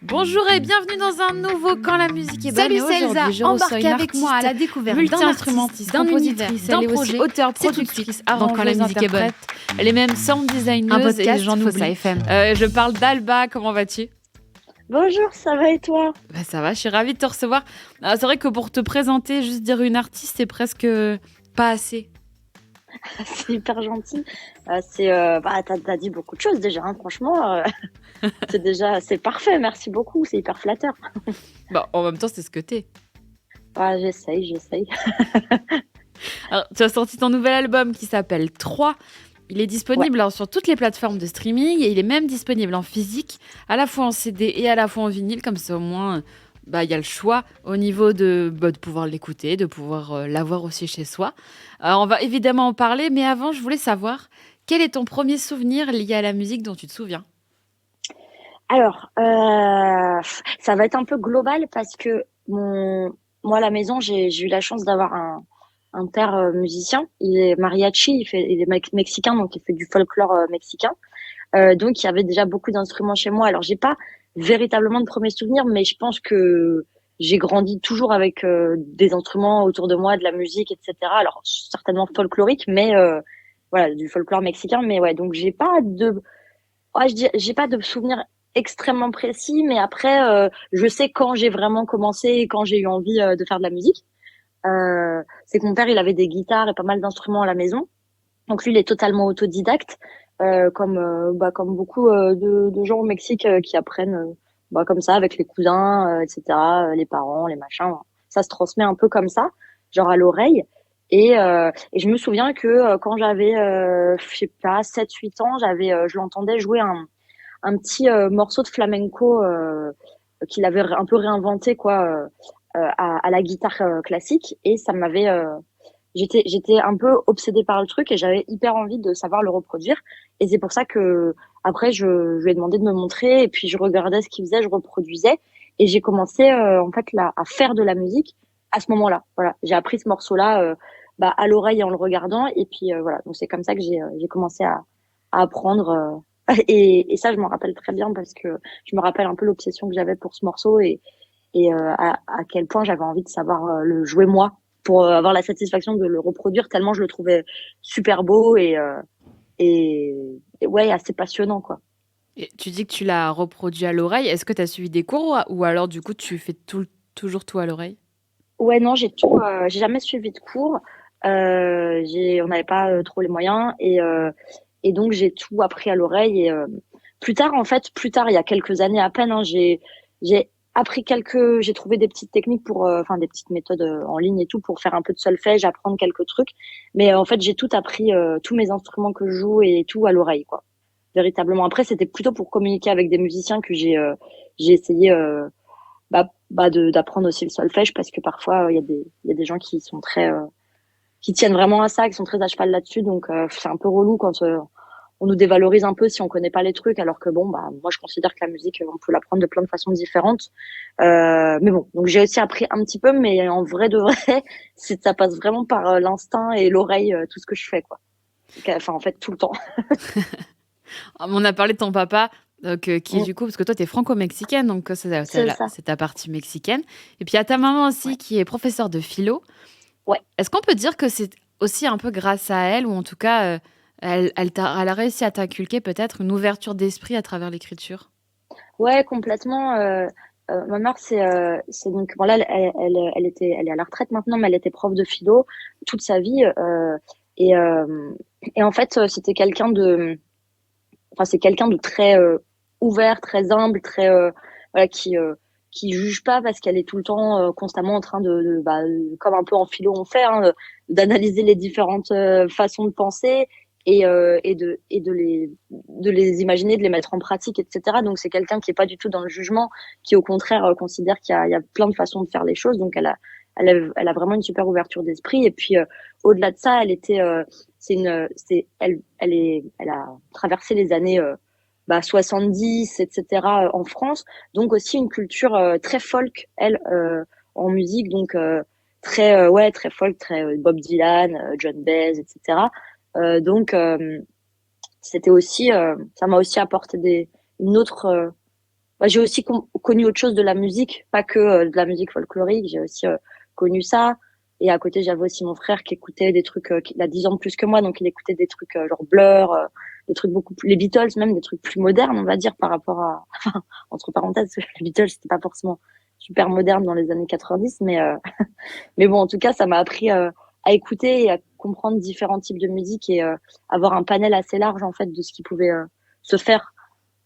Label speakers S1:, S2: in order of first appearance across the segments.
S1: Bonjour et bienvenue dans un nouveau Quand la musique est bonne.
S2: Salut,
S1: Et
S2: c'est Elsa,
S1: aujourd'hui, je reçois
S2: embarquez
S1: une
S2: avec moi à la
S1: artiste
S2: découverte d'un artiste,
S1: multi-instrumentiste,
S2: d'un univers,
S1: compositrice,
S2: d'un
S1: elle est aussi
S2: projet.
S1: auteure,
S2: C'est tout de
S1: productrice,
S2: suite
S1: dans Quand la
S2: arrangeuse,
S1: musique est bonne.
S2: interprète.
S1: Elle est même sound
S2: Un
S1: designeuse et
S2: podcast,
S1: j'en
S2: Fossa
S1: oublie.
S2: FM.
S1: Je parle d'Alba, comment vas-tu?
S3: Bonjour, ça va et toi?
S1: Bah, ça va, je suis ravie de te recevoir. C'est vrai que pour te présenter, juste dire une artiste, c'est presque pas assez.
S3: C'est hyper gentil. T'as dit beaucoup de choses déjà, hein, franchement. C'est parfait, merci beaucoup, c'est hyper flatteur.
S1: Bon, en même temps, c'est ce que t'es.
S3: Ah, j'essaye.
S1: Alors, tu as sorti ton nouvel album qui s'appelle 3. Il est disponible sur toutes les plateformes de streaming et il est même disponible en physique, à la fois en CD et à la fois en vinyle. Comme ça, au moins, il y a le choix au niveau de pouvoir l'écouter, de pouvoir l'avoir aussi chez soi. On va évidemment en parler, mais avant, je voulais savoir, quel est ton premier souvenir lié à la musique dont tu te souviens?
S3: Alors, ça va être un peu global parce que moi, à la maison, j'ai eu la chance d'avoir un père musicien. Il est mariachi, il est mexicain, donc il fait du folklore mexicain. Donc, il y avait déjà beaucoup d'instruments chez moi. Alors, j'ai pas véritablement de premiers souvenirs, mais je pense que j'ai grandi toujours avec des instruments autour de moi, de la musique, etc. Alors, certainement folklorique, mais voilà, du folklore mexicain. Mais ouais, donc j'ai pas de souvenirs extrêmement précis, mais après, je sais quand j'ai vraiment commencé et quand j'ai eu envie de faire de la musique. C'est que mon père, il avait des guitares et pas mal d'instruments à la maison. Donc lui, il est totalement autodidacte, comme beaucoup de gens au Mexique qui apprennent comme ça avec les cousins, etc., les parents, les machins. Ça se transmet un peu comme ça, genre à l'oreille. Et je me souviens que quand j'avais, je sais pas, 7, 8 ans, je l'entendais jouer un petit morceau de flamenco qu'il avait un peu réinventé quoi à la guitare classique et ça m'avait j'étais un peu obsédée par le truc et j'avais hyper envie de savoir le reproduire et c'est pour ça que après je lui ai demandé de me montrer et puis je regardais ce qu'il faisait, je reproduisais et j'ai commencé en fait là à faire de la musique à ce moment-là. Voilà, j'ai appris ce morceau-là à l'oreille en le regardant et puis voilà, donc c'est comme ça que j'ai commencé à apprendre et ça, je m'en rappelle très bien parce que je me rappelle un peu l'obsession que j'avais pour ce morceau et à quel point j'avais envie de savoir le jouer moi pour avoir la satisfaction de le reproduire tellement je le trouvais super beau et ouais, assez passionnant, quoi.
S1: Et tu dis que tu l'as reproduit à l'oreille. Est-ce que tu as suivi des cours ou alors du coup tu fais toujours tout à l'oreille?
S3: Ouais, non, j'ai jamais suivi de cours. On n'avait pas trop les moyens et donc j'ai tout appris à l'oreille et plus tard, il y a quelques années à peine, hein, j'ai j'ai trouvé des petites techniques des petites méthodes en ligne et tout pour faire un peu de solfège, apprendre quelques trucs. Mais en fait, j'ai tout appris, tous mes instruments que je joue et tout à l'oreille, quoi. Véritablement. Après, c'était plutôt pour communiquer avec des musiciens que j'ai essayé d'apprendre aussi le solfège parce que parfois il y a des gens qui sont qui tiennent vraiment à ça, qui sont très à cheval là-dessus. Donc c'est un peu relou quand on nous dévalorise un peu si on connaît pas les trucs, alors que bon, moi je considère que la musique, on peut l'apprendre de plein de façons différentes. Mais bon, donc j'ai aussi appris un petit peu, mais en vrai de vrai, ça passe vraiment par l'instinct et l'oreille, tout ce que je fais, quoi. Enfin, en fait, tout le temps.
S1: On a parlé de ton papa, donc, qui est
S3: Mm.
S1: du coup, parce que toi, tu es franco-mexicaine, donc
S3: C'est ça.
S1: c'est ta partie mexicaine. Et puis, il y a ta maman aussi
S3: Ouais.
S1: qui est professeure de philo.
S3: Ouais.
S1: Est-ce qu'on peut dire que c'est aussi un peu grâce à elle, ou en tout cas, elle a réussi à t'inculquer peut-être une ouverture d'esprit à travers l'écriture?
S3: Ouais, complètement. Ma mère, c'est donc bon là, elle est à la retraite maintenant, mais elle était prof de philo toute sa vie. Et, euh, et en fait, c'est quelqu'un de très ouvert, très humble, très voilà, qui juge pas parce qu'elle est tout le temps constamment en train comme un peu en philo on fait, hein, d'analyser les différentes façons de penser et de les imaginer, de les mettre en pratique, etc. Donc c'est quelqu'un qui est pas du tout dans le jugement, qui au contraire considère il y a plein de façons de faire les choses. Donc elle a vraiment une super ouverture d'esprit. Et puis au-delà de ça, elle était elle a traversé les années 70, etc. En France, donc aussi une culture très folk, elle, en musique, donc très folk, très Bob Dylan, John Baez, etc. Donc c'était aussi, ça m'a aussi apporté une autre J'ai aussi connu autre chose de la musique, pas que de la musique folklorique. J'ai aussi connu ça. Et à côté, j'avais aussi mon frère qui écoutait des trucs, il a 10 ans de plus que moi, donc il écoutait des trucs genre Blur, des trucs beaucoup plus, les Beatles même, des trucs plus modernes, on va dire, par rapport à, enfin, entre parenthèses, les Beatles, c'était pas forcément super moderne dans les années 90, mais bon, en tout cas, ça m'a appris à écouter et à comprendre différents types de musique et avoir un panel assez large, en fait, de ce qui pouvait se faire.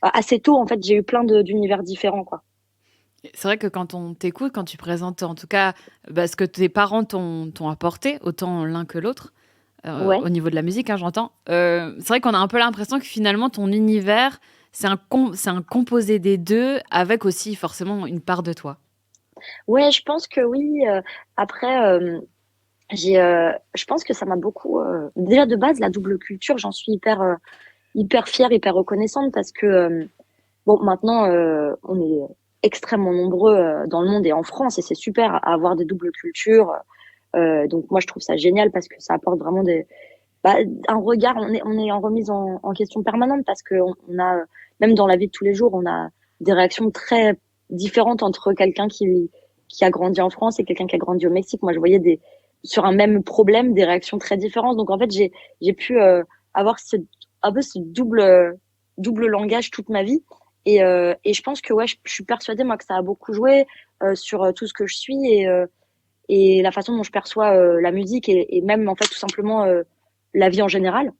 S3: Assez tôt, en fait, j'ai eu plein d'univers différents, quoi.
S1: C'est vrai que quand on t'écoute, quand tu présentes en tout cas ce que tes parents t'ont apporté, autant l'un que l'autre,
S3: Ouais.
S1: au niveau de la musique, hein, j'entends, c'est vrai qu'on a un peu l'impression que finalement ton univers, c'est un composé des deux, avec aussi forcément une part de toi.
S3: Ouais, je pense que oui. Après, je pense que ça m'a beaucoup. Déjà de base, la double culture, j'en suis hyper fière, hyper reconnaissante parce que bon, maintenant, on est extrêmement nombreux dans le monde et en France et c'est super à avoir des doubles cultures. Donc moi, je trouve ça génial parce que ça apporte vraiment bah, un regard. On est en remise en question permanente parce que on a même dans la vie de tous les jours, on a des réactions très différentes entre quelqu'un qui a grandi en France et quelqu'un qui a grandi au Mexique. Moi, je voyais sur un même problème des réactions très différentes. Donc en fait, j'ai pu avoir un peu ce double langage toute ma vie. Et je pense que ouais, je suis persuadée moi que ça a beaucoup joué sur tout ce que je suis et la façon dont je perçois la musique et même en fait tout simplement la vie en général,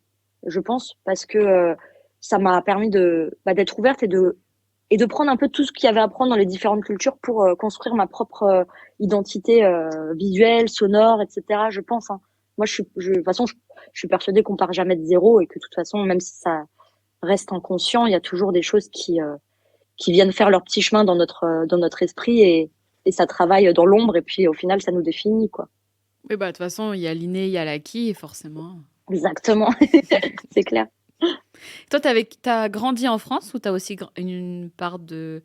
S3: je pense, parce que ça m'a permis d'être ouverte et de prendre un peu tout ce qu'il y avait à prendre dans les différentes cultures pour construire ma propre identité visuelle, sonore, etc. Je pense. Hein. Moi, de toute façon, je suis persuadée qu'on part jamais de zéro et que de toute façon, même si ça reste inconscient, il y a toujours des choses qui viennent faire leur petit chemin dans notre esprit et ça travaille dans l'ombre et puis au final, ça nous définit, quoi.
S1: Oui, bah, de toute façon, il y a l'inné, il y a l'acquis, et forcément.
S3: Exactement, c'est clair.
S1: Toi, t'as grandi en France ou t'as aussi une part de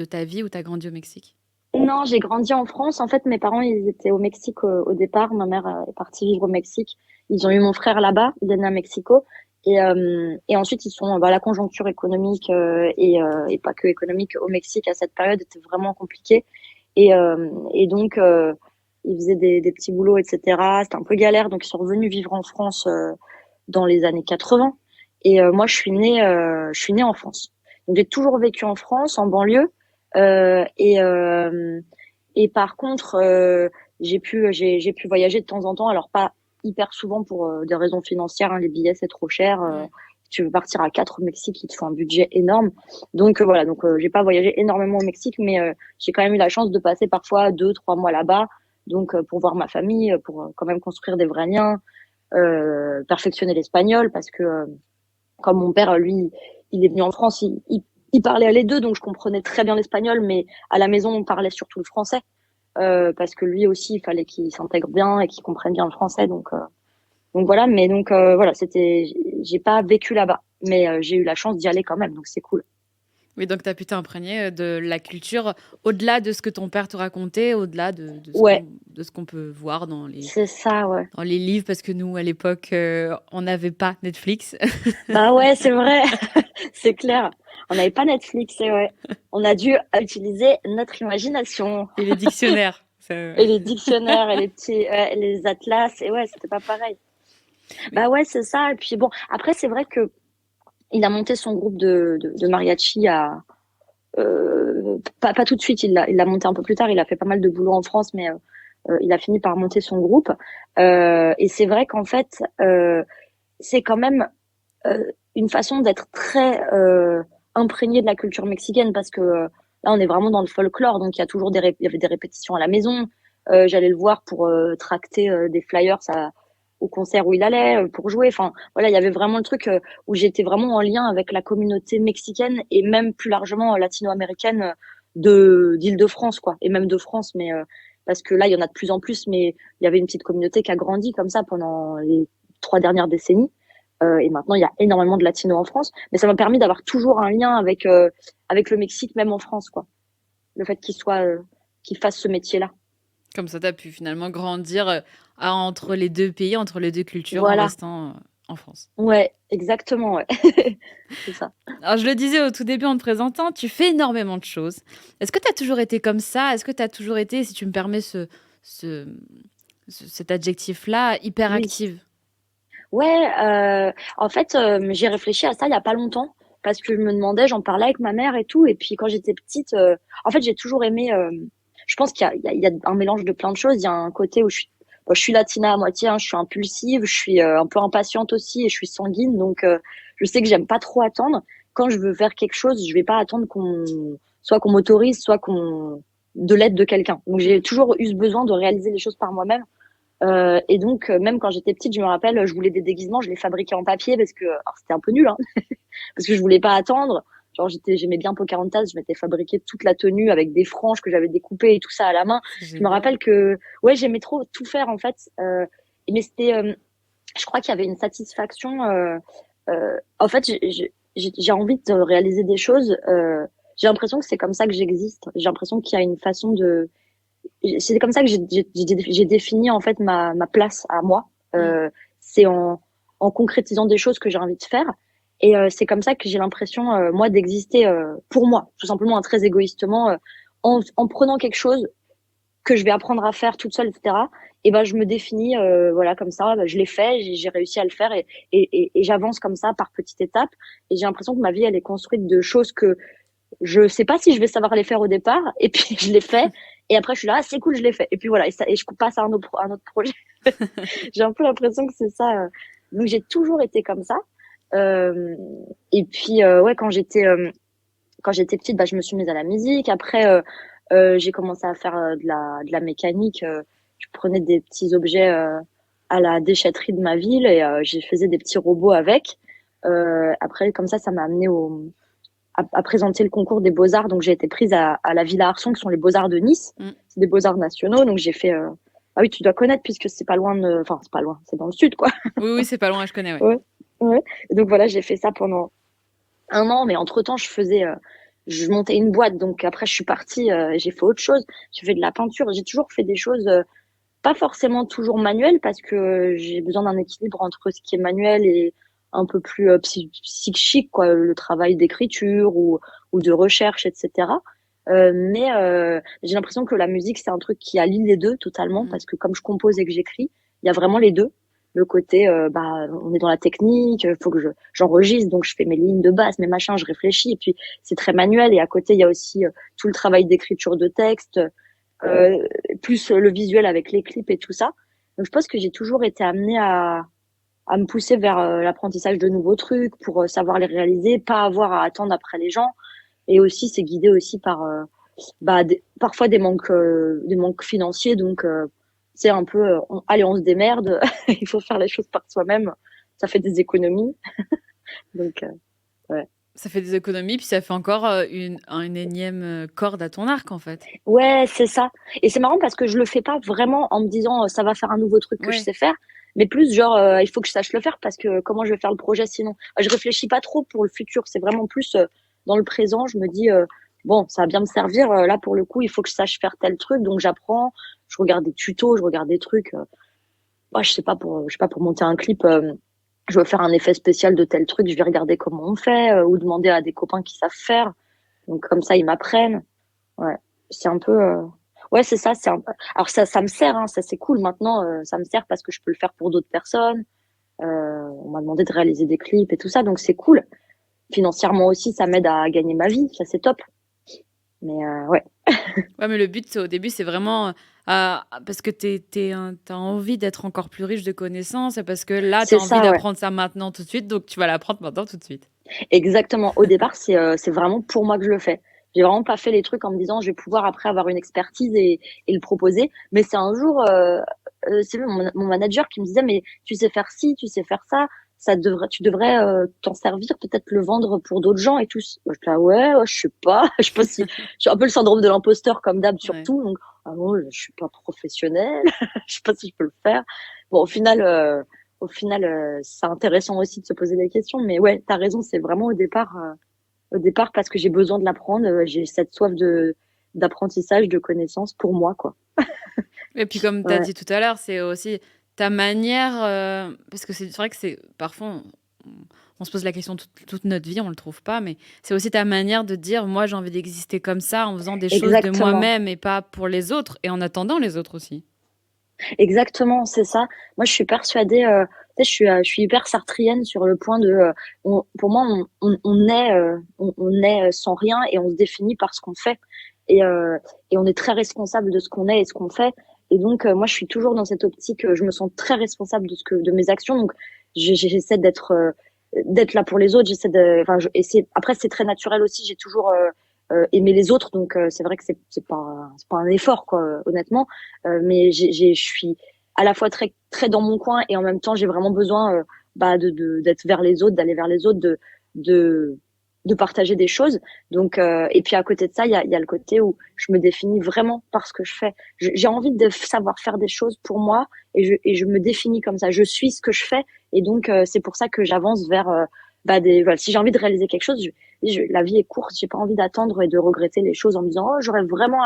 S1: ta vie où t'as grandi au Mexique?
S3: Non, j'ai grandi en France. En fait, mes parents, ils étaient au Mexique au départ. Ma mère est partie vivre au Mexique. Ils ont eu mon frère là-bas. Il est né à Mexico. Et ensuite, la conjoncture économique et pas que économique au Mexique à cette période était vraiment compliquée. Et donc, ils faisaient des petits boulots, etc. C'était un peu galère. Donc, ils sont revenus vivre en France dans les années 80. Et moi, je suis née en France. Donc, j'ai toujours vécu en France, en banlieue. Euh, et, euh, et par contre, j'ai pu voyager de temps en temps. Alors, pas hyper souvent pour des raisons financières. Hein, les billets, c'est trop cher.
S1: Ouais.
S3: Si tu veux partir à 4 au Mexique, il te faut un budget énorme. Donc, voilà. Donc, j'ai pas voyagé énormément au Mexique, mais j'ai quand même eu la chance de passer parfois 2, 3 mois là-bas. Donc, pour voir ma famille, pour quand même construire des vrais liens, perfectionner l'espagnol parce que comme mon père, lui, il est venu en France, il parlait les deux, donc je comprenais très bien l'espagnol, mais à la maison, on parlait surtout le français, parce que lui aussi, il fallait qu'il s'intègre bien et qu'il comprenne bien le français, donc voilà, mais donc voilà, j'ai pas vécu là-bas, mais j'ai eu la chance d'y aller quand même, donc c'est cool.
S1: Oui, donc tu as pu t'imprégner de la culture au-delà de ce que ton père te racontait, au-delà
S3: Ouais,
S1: de ce qu'on peut voir
S3: c'est ça, ouais.
S1: dans les livres, parce que nous, à l'époque, on n'avait pas Netflix.
S3: Bah ouais, c'est vrai, c'est clair. On n'avait pas Netflix, c'est vrai. On a dû utiliser notre imagination
S1: Et les dictionnaires.
S3: et les dictionnaires et les atlas, et ouais, c'était pas pareil.
S1: Mais
S3: Bah ouais, c'est ça. Et puis bon, après, c'est vrai que il a monté son groupe de mariachi pas tout de suite, il l'a monté un peu plus tard. Il a fait pas mal de boulot en France, mais il a fini par monter son groupe. Et c'est vrai qu'en fait, c'est quand même euh, une façon d'être très imprégné de la culture mexicaine parce que là, on est vraiment dans le folklore. Donc, il y a toujours il y avait des répétitions à la maison. J'allais le voir pour tracter des flyers au concert où il allait, pour jouer. Enfin, voilà, il y avait vraiment le truc où j'étais vraiment en lien avec la communauté mexicaine et même plus largement latino-américaine d'Île-de-France, quoi. Et même de France, mais parce que là, il y en a de plus en plus, mais il y avait une petite communauté qui a grandi comme ça pendant les 3 dernières décennies. Et maintenant, il y a énormément de latinos en France. Mais ça m'a permis d'avoir toujours un lien avec le Mexique, même en France, quoi. Le fait qu'il fasse ce métier-là.
S1: comme ça, tu as pu finalement grandir entre les deux pays, entre les deux cultures, en
S3: Voilà.
S1: restant en France.
S3: Ouais. Exactement, ouais. C'est ça.
S1: Alors, je le disais au tout début en te présentant, tu fais énormément de choses. Est-ce que tu as toujours été comme ça? Est-ce que tu as toujours été, si tu me permets ce, cet adjectif-là,
S3: Oui.
S1: hyperactive?
S3: Ouais, en fait, j'ai réfléchi à ça il y a pas longtemps parce que je me demandais, j'en parlais avec ma mère et tout, et puis quand j'étais petite, en fait, j'ai toujours aimé. Je pense qu'il y a un mélange de plein de choses. Il y a un côté où bon, je suis latina à moitié, hein, je suis impulsive, je suis un peu impatiente aussi et je suis sanguine, donc je sais que j'aime pas trop attendre. Quand je veux faire quelque chose, je vais pas attendre soit qu'on m'autorise, soit qu'on de l'aide de quelqu'un. Donc j'ai toujours eu ce besoin de réaliser les choses par moi-même. Et donc, même quand j'étais petite, je me rappelle, je voulais des déguisements, je les fabriquais en papier parce que alors, c'était un peu nul, hein, parce que je voulais pas attendre. Genre, j'aimais bien Pocahontas, je m'étais fabriqué toute la tenue avec des franges que j'avais découpées et tout ça à la main.
S1: C'est
S3: Je me
S1: génial.
S3: rappelle que, ouais, j'aimais trop tout faire en fait. Mais c'était, je crois qu'il y avait une satisfaction. En fait, j'ai envie de réaliser des choses. J'ai l'impression que c'est comme ça que j'existe. J'ai l'impression qu'il y a une façon de c'est comme ça que j'ai défini en fait ma place à moi.
S1: Mm.
S3: C'est en concrétisant des choses que j'ai envie de faire. Et c'est comme ça que j'ai l'impression, moi, d'exister pour moi, tout simplement, très égoïstement, en prenant quelque chose que je vais apprendre à faire toute seule, etc. Et ben, je me définis, voilà, comme ça. Ben, je l'ai fait, j'ai réussi à le faire, et j'avance comme ça par petites étapes. Et j'ai l'impression que ma vie, elle est construite de choses que je sais pas si je vais savoir les faire au départ, et puis je les fais, et après je suis là, ah, c'est cool, je l'ai fait, et puis voilà, et je passe à un autre projet. J'ai un peu l'impression que c'est ça. Donc j'ai toujours été comme ça. Euh, et puis ouais, quand j'étais petite, bah, je me suis mise à la musique. Après, j'ai commencé à faire de la mécanique. Je prenais des petits objets à la déchetterie de ma ville, et j'ai faisais des petits robots avec. Après, comme ça m'a amené à présenter le concours des Beaux-Arts. Donc, j'ai été prise à la Villa Arson, qui sont les Beaux-Arts de Nice.
S1: Mm.
S3: C'est des Beaux-Arts nationaux. Donc, j'ai fait. Ah oui, tu dois connaître puisque c'est pas loin de. Enfin, c'est pas loin, c'est dans le sud, quoi.
S1: Oui, oui, c'est pas loin, je connais, ouais.
S3: Ouais. Ouais. Et donc, voilà, j'ai fait ça pendant un an. Mais entre-temps, je faisais. Je montais une boîte. Donc, après, je suis partie. J'ai fait autre chose. J'ai fait de la peinture. J'ai toujours fait des choses. Pas forcément toujours manuelles parce que j'ai besoin d'un équilibre entre ce qui est manuel et un peu plus psychique, quoi, le travail d'écriture ou de recherche, etc. J'ai l'impression que la musique, c'est un truc qui allie les deux totalement
S1: Mm.
S3: parce que comme je compose et que j'écris, il y a vraiment les deux. Le côté, bah, on est dans la technique, faut que j'enregistre, donc je fais mes lignes de basse, mes machins, je réfléchis, et puis c'est très manuel. Et à côté, il y a aussi tout le travail d'écriture de texte, euh, plus le visuel avec les clips et tout ça. Donc je pense que j'ai toujours été amenée à me pousser vers l'apprentissage de nouveaux trucs pour savoir les réaliser, pas avoir à attendre après les gens. Et aussi, c'est guidé aussi par bah, parfois des manques financiers. Donc, c'est un peu, allez, on se démerde, il faut faire les choses par soi-même. Ça fait des économies. Donc, ouais.
S1: Ça fait des économies, puis ça fait encore une énième corde à ton arc, en fait.
S3: Ouais, c'est ça. Et c'est marrant parce que je le fais pas vraiment en me disant ça va faire un nouveau truc que je
S1: Ouais.
S3: sais faire, mais plus genre il faut que je sache le faire parce que comment je vais faire le projet sinon. Je réfléchis pas trop pour le futur, c'est vraiment plus dans le présent, je me dis bon, ça va bien me servir là pour le coup, il faut que je sache faire tel truc donc j'apprends, je regarde des tutos, je regarde des trucs moi je sais pas pour monter un clip je veux faire un effet spécial de tel truc, je vais regarder comment on fait ou demander à des copains qui savent faire. Donc comme ça ils m'apprennent. Ouais, c'est un peu. Ouais, c'est ça. Alors ça me sert, hein, ça c'est cool. Maintenant, ça me sert parce que je peux le faire pour d'autres personnes. On m'a demandé de réaliser des clips et tout ça, donc c'est cool. Financièrement aussi, ça m'aide à gagner ma vie. Ça c'est top. Mais ouais,
S1: Ouais, mais le but, au début, c'est vraiment parce que t'as envie d'être encore plus riche de connaissances, et parce que là, tu
S3: c'est
S1: as envie
S3: ça, ouais.
S1: d'apprendre ça maintenant tout de suite, donc tu vas l'apprendre maintenant tout de suite.
S3: Exactement. Au départ, c'est vraiment pour moi que je le fais. J'ai vraiment pas fait les trucs en me disant je vais pouvoir après avoir une expertise et le proposer. Mais c'est un jour, c'est mon manager qui me disait mais tu sais faire ci, tu sais faire ça, tu devrais t'en servir, peut-être le vendre pour d'autres gens et tout. Moi, je dis ah ouais, je sais pas, je sais pas si j'ai un peu le syndrome de l'imposteur comme d'hab
S1: Ouais.
S3: surtout. Donc ah non, je suis pas professionnelle, je sais pas si je peux le faire. Bon, au final, c'est intéressant aussi de se poser des questions. Mais ouais, t'as raison, c'est vraiment au départ parce que j'ai besoin de l'apprendre. J'ai cette soif d'apprentissage, de connaissances pour moi, quoi.
S1: Et puis, comme tu as
S3: Ouais,
S1: dit tout à l'heure, c'est aussi ta manière, parce que c'est vrai que c'est parfois, on se pose la question toute notre vie, on le trouve pas, mais c'est aussi ta manière de dire, moi j'ai envie d'exister comme ça, en faisant des choses de
S3: Exactement.
S1: moi-même et pas pour les autres, et en attendant les autres aussi.
S3: Exactement, c'est ça. Moi, je suis persuadée, tu sais, je suis hyper sartrienne sur le point de, pour moi, on est sans rien et on se définit par ce qu'on fait. Et, euh, et on est très responsable de ce qu'on est et ce qu'on fait. Et donc, moi, je suis toujours dans cette optique, je me sens très responsable de mes actions. Donc, j'essaie d'être là pour les autres. Enfin, après, c'est très naturel aussi. J'ai toujours, aimé les autres. Donc, c'est vrai que c'est pas un effort, quoi, honnêtement. Mais je suis à la fois très, très dans mon coin et en même temps, j'ai vraiment besoin d'être vers les autres, d'aller vers les autres, de, de partager des choses. Donc, et puis à côté de ça, il y a le côté où je me définis vraiment par ce que je fais. J'ai envie de savoir faire des choses pour moi et je me définis comme ça. Je suis ce que je fais et donc c'est pour ça que j'avance vers voilà, si j'ai envie de réaliser quelque chose, la vie est courte, j'ai pas envie d'attendre et de regretter les choses en me disant oh j'aurais vraiment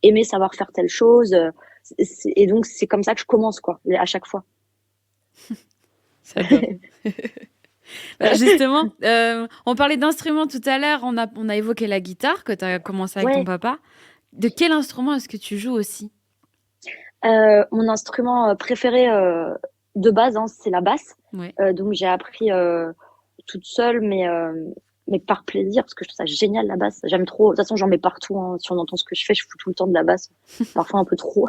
S3: aimé savoir faire telle chose. Et donc c'est comme ça que je commence quoi, à chaque fois.
S1: Ça. Bah, justement, on parlait d'instruments tout à l'heure, on a évoqué la guitare que tu as commencé avec ton
S3: Ouais,
S1: papa. De quel instrument est-ce que tu joues aussi?
S3: mon instrument préféré de base, hein, c'est la basse.
S1: Ouais.
S3: Donc j'ai appris toute seule, mais par plaisir, parce que je trouve ça génial la basse. J'aime trop. De toute façon, j'en mets partout. Hein. Si on entend ce que je fous tout le temps de la basse. Parfois un peu trop.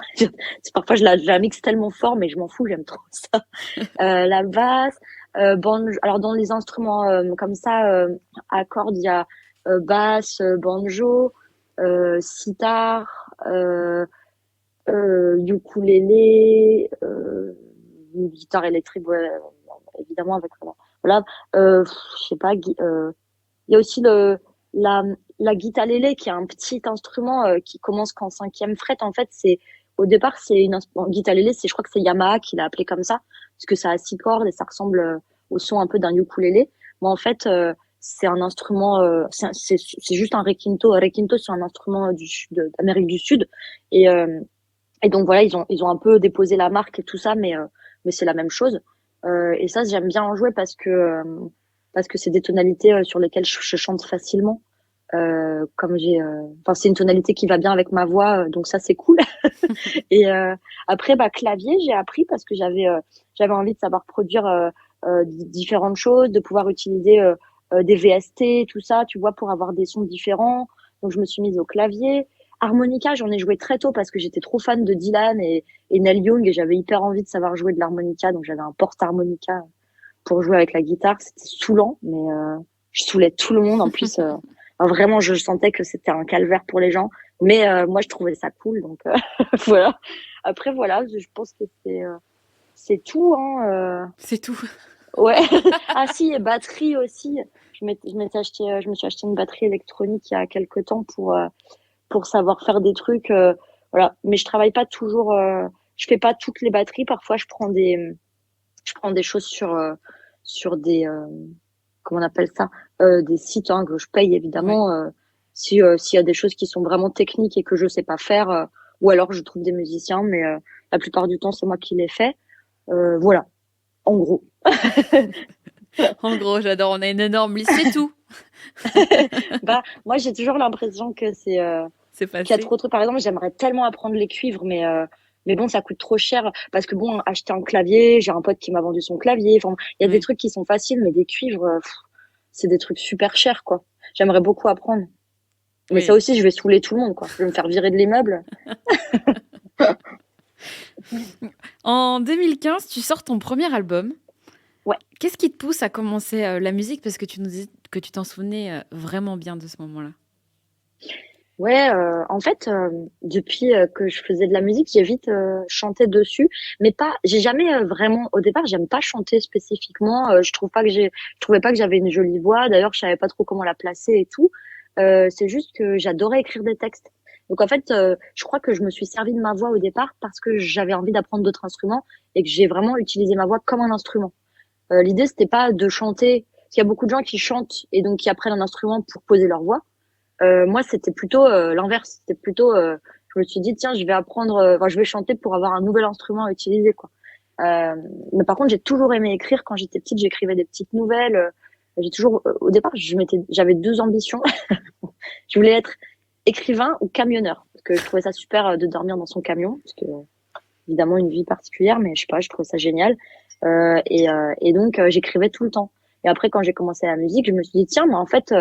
S3: Parfois je la mixe tellement fort, mais je m'en fous, j'aime trop ça. La basse, banjo. Alors dans les instruments comme ça, à cordes, il y a basse, banjo, sitar. Ukulélé, une guitare électrique, ouais, évidemment avec voilà. Je sais pas. Il y a aussi la la guitarélé qui est un petit instrument qui commence qu'en cinquième fret. En fait, c'est au départ c'est une guitarélé, c'est je crois que c'est Yamaha qui l'a appelé comme ça parce que ça a 6 cordes et ça ressemble au son un peu d'un ukulélé. Mais en fait, c'est un instrument, c'est juste un requinto. Un requinto, c'est un instrument d'Amérique du Sud et et donc voilà, ils ont un peu déposé la marque et tout ça, mais c'est la même chose. Et ça, j'aime bien en jouer parce que c'est des tonalités sur lesquelles je chante facilement. Enfin, c'est une tonalité qui va bien avec ma voix, donc ça c'est cool. Et après, bah clavier, j'ai appris parce que j'avais envie de savoir produire différentes choses, de pouvoir utiliser des VST, tout ça, tu vois, pour avoir des sons différents. Donc je me suis mise au clavier. Harmonica, j'en ai joué très tôt parce que j'étais trop fan de Dylan et Neil Young et j'avais hyper envie de savoir jouer de l'harmonica, donc j'avais un porte-harmonica pour jouer avec la guitare. C'était saoulant, mais je saoulais tout le monde. En plus, vraiment, je sentais que c'était un calvaire pour les gens, mais moi, je trouvais ça cool, donc voilà. Après, voilà, je pense que c'est tout, hein.
S1: C'est tout.
S3: Ouais. Ah si, et batterie aussi. Je me suis acheté une batterie électronique il y a quelques temps pour savoir faire des trucs. Voilà. Mais je travaille pas toujours. Je fais pas toutes les batteries. Parfois, je prends des choses sur des comment on appelle ça, des sites hein, que je paye
S1: Ouais.
S3: évidemment. Si s'il y a des choses qui sont vraiment techniques et que je sais pas faire, ou alors je trouve des musiciens, mais la plupart du temps c'est moi qui les fais. Voilà, en gros.
S1: En gros, j'adore. On a une énorme liste. C'est tout.
S3: Bah moi j'ai toujours l'impression que
S1: C'est
S3: qu'il y a
S1: passé.
S3: trop de trucs. Par exemple, j'aimerais tellement apprendre les cuivres, mais bon, ça coûte trop cher parce que bon, acheter un clavier, j'ai un pote qui m'a vendu son clavier. Enfin, il y a des
S1: Ouais.
S3: trucs qui sont faciles, mais des cuivres, c'est des trucs super chers, quoi. J'aimerais beaucoup apprendre. Mais ça
S1: Oui.
S3: aussi, je vais saouler tout le monde, quoi. Je vais me faire virer de l'immeuble.
S1: En 2015, tu sors ton premier album.
S3: Ouais.
S1: Qu'est-ce qui te pousse à commencer la musique? Parce que tu nous dis que tu t'en souvenais vraiment bien de ce moment-là.
S3: Ouais, en fait, depuis que je faisais de la musique, j'ai vite chanté dessus, mais pas. J'ai jamais vraiment. Au départ, j'aime pas chanter spécifiquement. Je trouvais pas que j'avais une jolie voix. D'ailleurs, je savais pas trop comment la placer et tout. C'est juste que j'adorais écrire des textes. Donc en fait, je crois que je me suis servi de ma voix au départ parce que j'avais envie d'apprendre d'autres instruments et que j'ai vraiment utilisé ma voix comme un instrument. L'idée, c'était pas de chanter. Parce qu'il y a beaucoup de gens qui chantent et donc qui apprennent un instrument pour poser leur voix. Moi, c'était plutôt l'inverse. Je me suis dit, tiens, je vais apprendre, enfin, je vais chanter pour avoir un nouvel instrument à utiliser, quoi. Mais par contre, j'ai toujours aimé écrire. Quand j'étais petite, j'écrivais des petites nouvelles. J'ai toujours, au départ, j'avais deux ambitions. Je voulais être écrivain ou camionneur, parce que je trouvais ça super de dormir dans son camion, parce que évidemment une vie particulière, mais je sais pas, je trouvais ça génial. Et donc j'écrivais tout le temps. Et après, quand j'ai commencé la musique, je me suis dit tiens, mais en fait,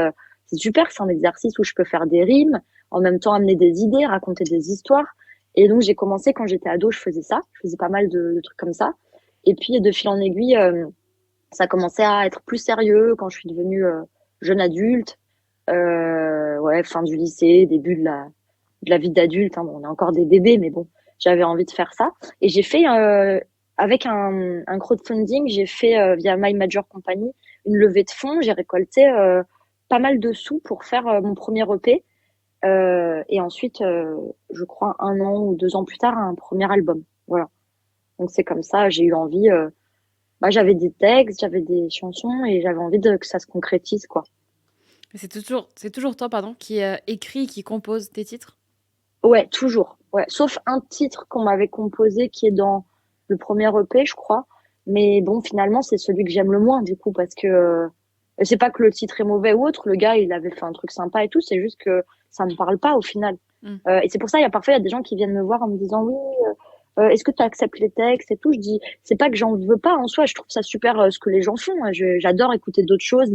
S3: c'est super, c'est un exercice où je peux faire des rimes, en même temps amener des idées, raconter des histoires. Et donc j'ai commencé quand j'étais ado, je faisais ça, je faisais pas mal de trucs comme ça. Et puis de fil en aiguille, ça a commencé à être plus sérieux quand je suis devenue jeune adulte. Ouais, fin du lycée, début de la vie d'adulte. Hein. Bon, on est encore des bébés, mais bon, j'avais envie de faire ça. Et j'ai fait, avec un crowdfunding, j'ai fait via My Major Company une levée de fonds. J'ai récolté pas mal de sous pour faire mon premier EP. Et ensuite, je crois un an ou 2 ans plus tard, un premier album. Voilà. Donc c'est comme ça, j'ai eu envie. Bah, j'avais des textes, j'avais des chansons et j'avais envie que ça se concrétise, quoi.
S1: C'est toujours toi, pardon, qui écrit, qui compose tes titres?
S3: Ouais, toujours. Ouais, sauf un titre qu'on m'avait composé qui est dans le premier EP, je crois. Mais bon, finalement, c'est celui que j'aime le moins, du coup, parce que c'est pas que le titre est mauvais ou autre. Le gars, il avait fait un truc sympa et tout. C'est juste que ça me parle pas au final.
S1: Mm.
S3: Et c'est pour ça, parfois, il y a des gens qui viennent me voir en me disant, oui, est-ce que tu acceptes les textes et tout? Je dis, c'est pas que j'en veux pas en soi. Je trouve ça super ce que les gens font. J'adore écouter d'autres choses,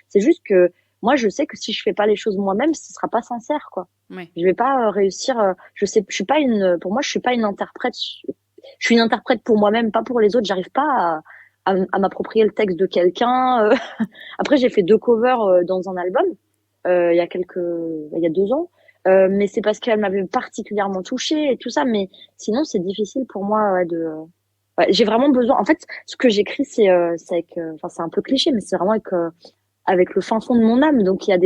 S3: c'est juste que moi, je sais que si je fais pas les choses moi-même, ce sera pas sincère, quoi.
S1: Ouais.
S3: Je vais pas réussir. Je suis pas pour moi, je suis pas une interprète. Je suis une interprète pour moi-même, pas pour les autres. J'arrive pas à m'approprier le texte de quelqu'un. Après, j'ai fait 2 covers dans un album il y a 2 ans. Mais c'est parce qu'elle m'avait particulièrement touchée et tout ça. Mais sinon, c'est difficile pour moi ouais, j'ai vraiment besoin. En fait, ce que j'écris, c'est avec, enfin, c'est un peu cliché, mais c'est vraiment avec le fin fond de mon âme. Donc il y a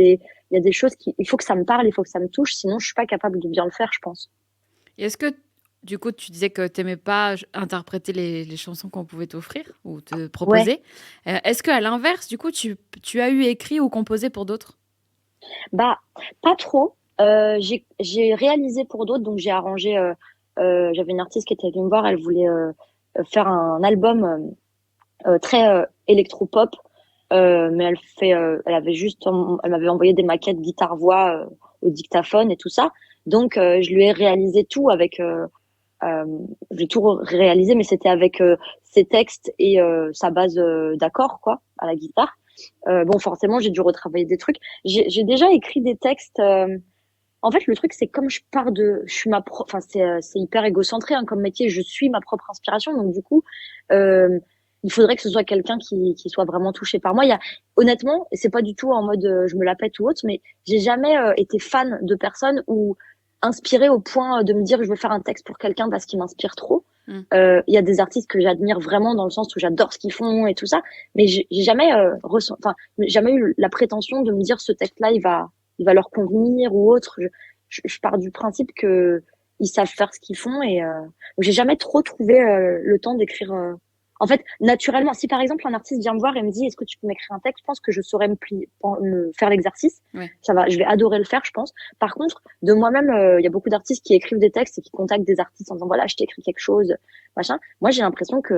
S3: des choses il faut que ça me parle, il faut que ça me touche, sinon je suis pas capable de bien le faire, je pense.
S1: Et est-ce que, du coup, tu disais que tu n'aimais pas interpréter les chansons qu'on pouvait t'offrir ou te
S3: Ouais.
S1: proposer. Est-ce qu'à l'inverse, du coup, tu as eu écrit ou composé pour d'autres?
S3: Bah, pas trop. J'ai réalisé pour d'autres, donc j'ai arrangé. J'avais une artiste qui était venue me voir, elle voulait faire un album très électropop, mais elle m'avait envoyé des maquettes guitare-voix au dictaphone et tout ça. Donc je lui ai réalisé tout avec. Euh, j'ai tout réalisé, mais c'était avec ses textes et sa base d'accords, quoi, à la guitare. Bon, forcément, j'ai dû retravailler des trucs. J'ai déjà écrit des textes. En fait, le truc, c'est comme je suis enfin, c'est hyper égocentré hein, comme métier. Je suis ma propre inspiration, donc du coup, euh, il faudrait que ce soit quelqu'un qui soit vraiment touché par moi. Honnêtement, et c'est pas du tout en mode je me la pète ou autre, mais j'ai jamais été fan de personnes ou inspirée au point de me dire je veux faire un texte pour quelqu'un parce qu'il m'inspire trop.
S1: Mm.
S3: Il y a des artistes que j'admire vraiment dans le sens où j'adore ce qu'ils font et tout ça, mais j'ai jamais enfin, jamais eu la prétention de me dire ce texte-là, il va leur convenir ou autre. Je pars du principe que ils savent faire ce qu'ils font et j'ai jamais trop trouvé le temps d'écrire. En fait, naturellement, si par exemple un artiste vient me voir et me dit est-ce que tu peux m'écrire un texte, je pense que je saurais me faire l'exercice.
S1: Ouais.
S3: Ça va, je vais adorer le faire, je pense. Par contre, de moi-même, il y a beaucoup d'artistes qui écrivent des textes et qui contactent des artistes en disant voilà, je t'ai écrit quelque chose, machin. Moi, j'ai l'impression que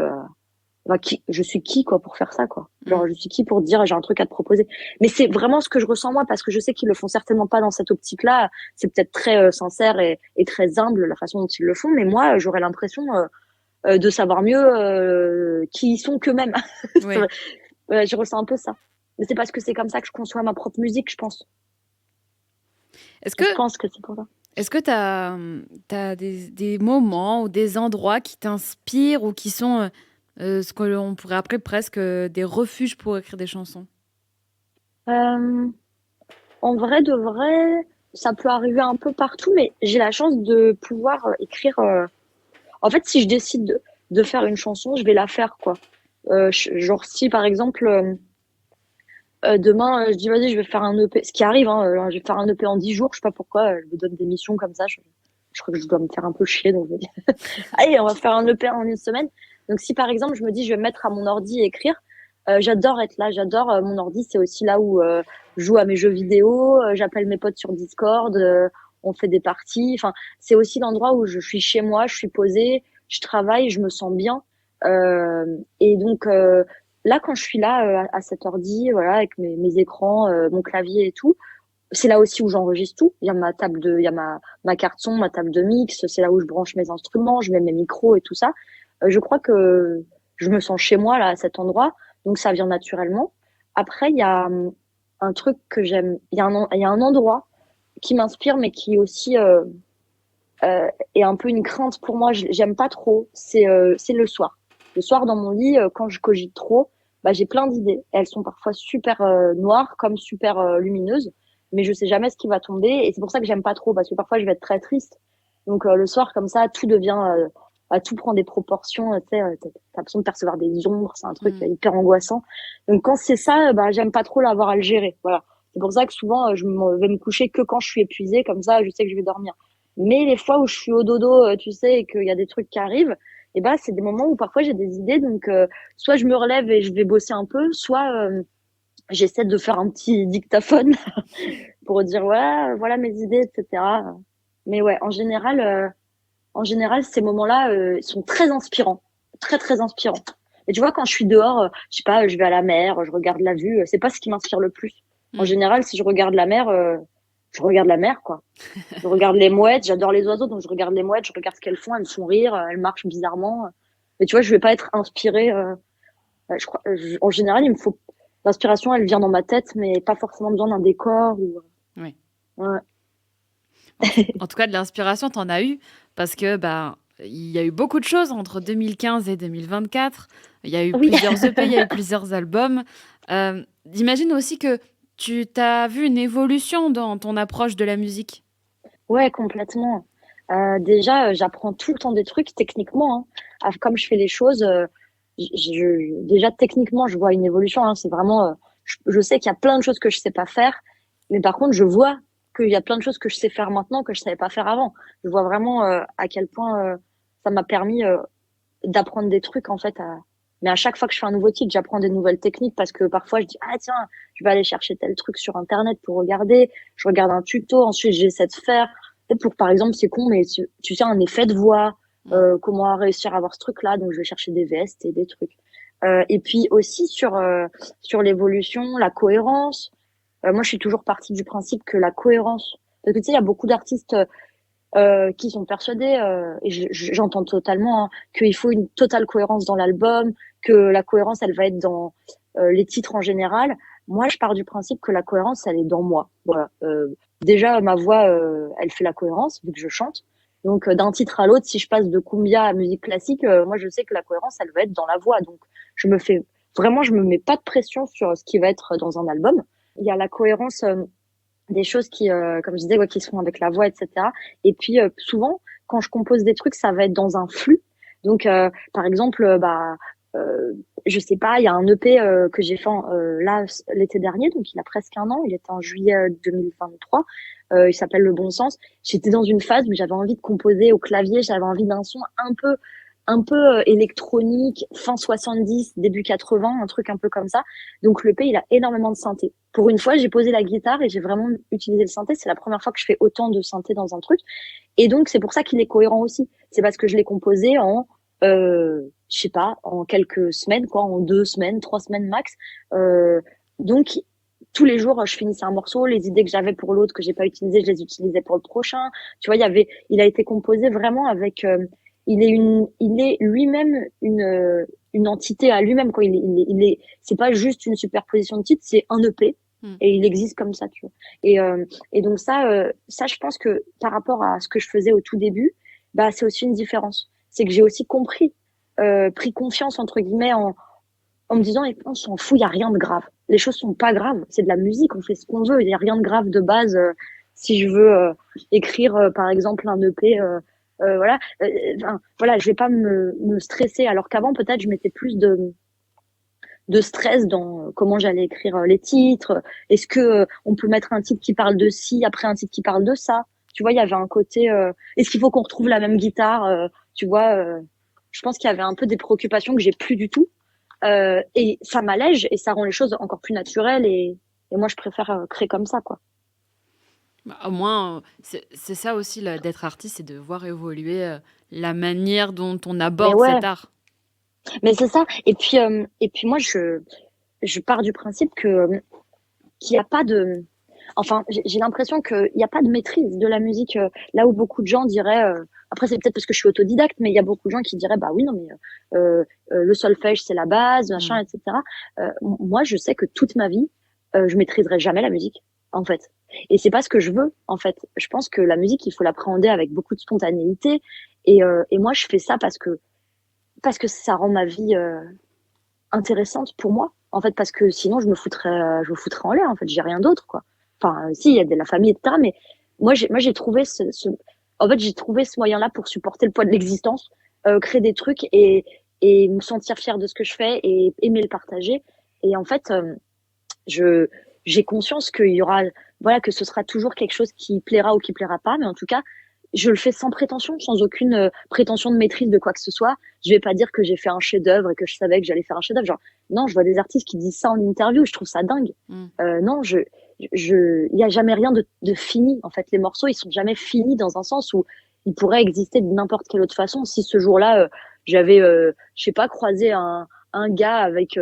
S3: bah, je suis qui quoi pour faire ça quoi. Genre je suis qui pour dire j'ai un truc à te proposer. Mais c'est vraiment ce que je ressens moi parce que je sais qu'ils le font certainement pas dans cette optique-là. C'est peut-être très sincère et très humble la façon dont ils le font, mais moi j'aurais l'impression de savoir mieux qui ils sont qu'eux-mêmes.
S1: Ouais.
S3: Ouais, je ressens un peu ça. Mais c'est parce que c'est comme ça que je conçois ma propre musique, je pense.
S1: Est-ce
S3: Je
S1: que
S3: pense que c'est pour ça.
S1: est-ce que tu as des moments ou des endroits qui t'inspirent ou qui sont ce que l'on pourrait appeler presque des refuges pour écrire des chansons?
S3: Euh, En vrai de vrai, ça peut arriver un peu partout, mais j'ai la chance de pouvoir écrire. En fait, si je décide de faire une chanson, je vais la faire, quoi. Genre, si par exemple, demain, je dis, vas-y, je vais faire un EP, ce qui arrive, hein, je vais faire un EP en 10 jours, je sais pas pourquoi, je me donne des missions comme ça, je crois que je dois me faire un peu chier, donc je me dis, allez, on va faire un EP en une semaine. Donc, si par exemple, je me dis, je vais me mettre à mon ordi et écrire, j'adore être là, j'adore mon ordi, c'est aussi là où je joue à mes jeux vidéo, j'appelle mes potes sur Discord, on fait des parties, enfin, c'est aussi l'endroit où je suis chez moi, je suis posée, je travaille, je me sens bien. Et donc là, quand je suis là à cet ordi, voilà, avec mes écrans, mon clavier et tout, c'est là aussi où j'enregistre tout. Il y a ma carte son, ma table de mix. C'est là où je branche mes instruments, je mets mes micros et tout ça. Je crois que je me sens chez moi là à cet endroit, donc ça vient naturellement. Après, il y a un truc que j'aime. Il y a un endroit qui m'inspire, mais qui aussi est un peu une crainte pour moi. J'aime pas trop. C'est le soir. Le soir dans mon lit, quand je cogite trop, bah j'ai plein d'idées. Elles sont parfois super noires comme super lumineuses, mais je sais jamais ce qui va tomber. Et c'est pour ça que j'aime pas trop, parce que parfois je vais être très triste. Donc le soir comme ça, tout devient, tout prend des proportions. Tu sais, t'as l'impression de percevoir des ombres. C'est un truc
S1: Mm.
S3: hyper angoissant. Donc quand c'est ça, bah j'aime pas trop l'avoir à le gérer. Voilà. C'est pour ça que souvent vais me coucher que quand je suis épuisée. Comme ça, je sais que je vais dormir. Mais les fois où je suis au dodo, tu sais, et qu'il y a des trucs qui arrivent, et ben c'est des moments où parfois j'ai des idées. Donc soit je me relève et je vais bosser un peu, soit j'essaie de faire un petit dictaphone pour dire voilà, voilà mes idées, etc. Mais ouais, en général, ces moments-là sont très inspirants, très très inspirants. Et tu vois, quand je suis dehors, je sais pas, je vais à la mer, je regarde la vue, c'est pas ce qui m'inspire le plus. En
S1: Mm.
S3: général, si je regarde la mer, je regarde la mer, quoi. Je regarde les mouettes, j'adore les oiseaux, donc je regarde les mouettes, je regarde ce qu'elles font, elles me font rire, elles marchent bizarrement. Mais tu vois, je vais pas être inspirée. Je crois, en général, il me faut l'inspiration, elle vient dans ma tête, mais pas forcément besoin d'un décor ou.
S1: Ouais.
S3: Ouais.
S1: En tout cas, de l'inspiration, t'en as eu parce que bah, il y a eu beaucoup de choses entre 2015 et 2024. Il y a eu
S3: Oui,
S1: plusieurs EP, il y a eu plusieurs albums. J'imagine aussi que tu t'as vu une évolution dans ton approche de la musique.
S3: ouais, complètement. Déjà, j'apprends tout le temps des trucs techniquement. Hein. Comme je fais les choses, déjà techniquement, je vois une évolution. Hein. C'est vraiment, je sais qu'il y a plein de choses que je sais pas faire, mais par contre, je vois qu'il y a plein de choses que je sais faire maintenant que je savais pas faire avant. Je vois vraiment à quel point ça m'a permis d'apprendre des trucs en fait. Mais à chaque fois que je fais un nouveau titre, j'apprends des nouvelles techniques parce que parfois je dis ah tiens, je vais aller chercher tel truc sur internet pour regarder. Je regarde un tuto, ensuite j'essaie de faire. Et pour par exemple, c'est con, mais tu sais un effet de voix,
S1: Mm.
S3: comment réussir à avoir ce truc-là. Donc je vais chercher des VST et des trucs. Et puis aussi sur l'évolution, la cohérence. Moi, je suis toujours partie du principe que la cohérence, parce que tu sais, il y a beaucoup d'artistes qui sont persuadés, et j'entends totalement, hein, qu'il faut une totale cohérence dans l'album, que la cohérence, elle va être dans les titres en général. Moi, je pars du principe que la cohérence, elle est dans moi. Voilà. Déjà, ma voix, elle fait la cohérence, vu que je chante. Donc, d'un titre à l'autre, si je passe de cumbia à musique classique, moi, je sais que la cohérence, elle va être dans la voix. Donc, je me mets pas de pression sur ce qui va être dans un album. Il y a la cohérence des choses qui, comme je disais, ouais, qui se font avec la voix, etc. Et puis souvent, quand je compose des trucs, ça va être dans un flux. Donc, par exemple, je sais pas, il y a un EP que j'ai fait là l'été dernier, donc il a presque un an. Il était en juillet 2023. Il s'appelle Le Bon Sens. J'étais dans une phase où j'avais envie de composer au clavier, j'avais envie d'un son un peu électronique, fin 70, début 80, un truc un peu comme ça. Donc le P, il a énormément de synthé. Pour une fois, j'ai posé la guitare et j'ai vraiment utilisé le synthé. C'est la première fois que je fais autant de synthé dans un truc. Et donc c'est pour ça qu'il est cohérent aussi. C'est parce que je l'ai composé en, je sais pas, en quelques semaines, quoi, en 2 semaines, 3 semaines max. Donc tous les jours, je finissais un morceau. Les idées que j'avais pour l'autre que j'ai pas utilisées, je les utilisais pour le prochain. Tu vois, il a été composé vraiment avec il est lui-même une entité à lui-même, quoi. C'est pas juste une superposition de titres, c'est un EP.
S1: Mm.
S3: Et il existe comme ça, tu vois. Et donc ça, je pense que par rapport à ce que je faisais au tout début, bah, c'est aussi une différence. C'est que j'ai aussi compris, pris confiance, entre guillemets, en me disant, on s'en fout, il y a rien de grave. Les choses sont pas graves. C'est de la musique, on fait ce qu'on veut. Il y a rien de grave de base. Si je veux écrire, par exemple, un EP, voilà, voilà, je vais pas me stresser. Alors qu'avant, peut-être, je mettais plus de stress dans comment j'allais écrire les titres. Est-ce que on peut mettre un titre qui parle de ci après un titre qui parle de ça? Tu vois, il y avait un côté. Est-ce qu'il faut qu'on retrouve la même guitare? Tu vois, je pense qu'il y avait un peu des préoccupations que j'ai plus du tout. Et ça m'allège et ça rend les choses encore plus naturelles. Et moi, je préfère créer comme ça, quoi.
S1: Bah, au moins, c'est ça aussi d'être artiste, c'est de voir évoluer la manière dont on
S3: Mais
S1: aborde
S3: ouais,
S1: cet art.
S3: Mais c'est ça. Et puis moi, je pars du principe qu'il n'y a pas de. Enfin, j'ai l'impression qu'il n'y a pas de maîtrise de la musique. Là où beaucoup de gens diraient. Après, c'est peut-être parce que je suis autodidacte, mais il y a beaucoup de gens qui diraient, bah oui, non, mais le solfège, c'est la base, machin,
S1: Mm.
S3: etc. Moi, je sais que toute ma vie, je maîtriserai jamais la musique, en fait. Et c'est pas ce que je veux, en fait. Je pense que la musique, il faut l'appréhender avec beaucoup de spontanéité. Et moi, je fais ça parce que ça rend ma vie intéressante pour moi, en fait, parce que sinon je me foutrais en l'air, en fait, j'ai rien d'autre, quoi. Enfin, si, il y a de la famille, etc., mais moi j'ai trouvé en fait, j'ai trouvé ce moyen-là pour supporter le poids de l'existence, créer des trucs et me sentir fière de ce que je fais et aimer le partager. Et en fait, je j'ai conscience qu'il y aura, voilà, que ce sera toujours quelque chose qui plaira ou qui plaira pas, mais en tout cas, je le fais sans prétention, sans aucune prétention de maîtrise de quoi que ce soit. Je vais pas dire que j'ai fait un chef-d'œuvre et que je savais que j'allais faire un chef-d'œuvre. Genre, non, je vois des artistes qui disent ça en interview, je trouve ça dingue.
S1: Mm.
S3: Non, il y a jamais rien de fini. En fait, les morceaux, ils sont jamais finis dans un sens où ils pourraient exister de n'importe quelle autre façon. Si ce jour-là, j'avais, je sais pas, croisé un gars avec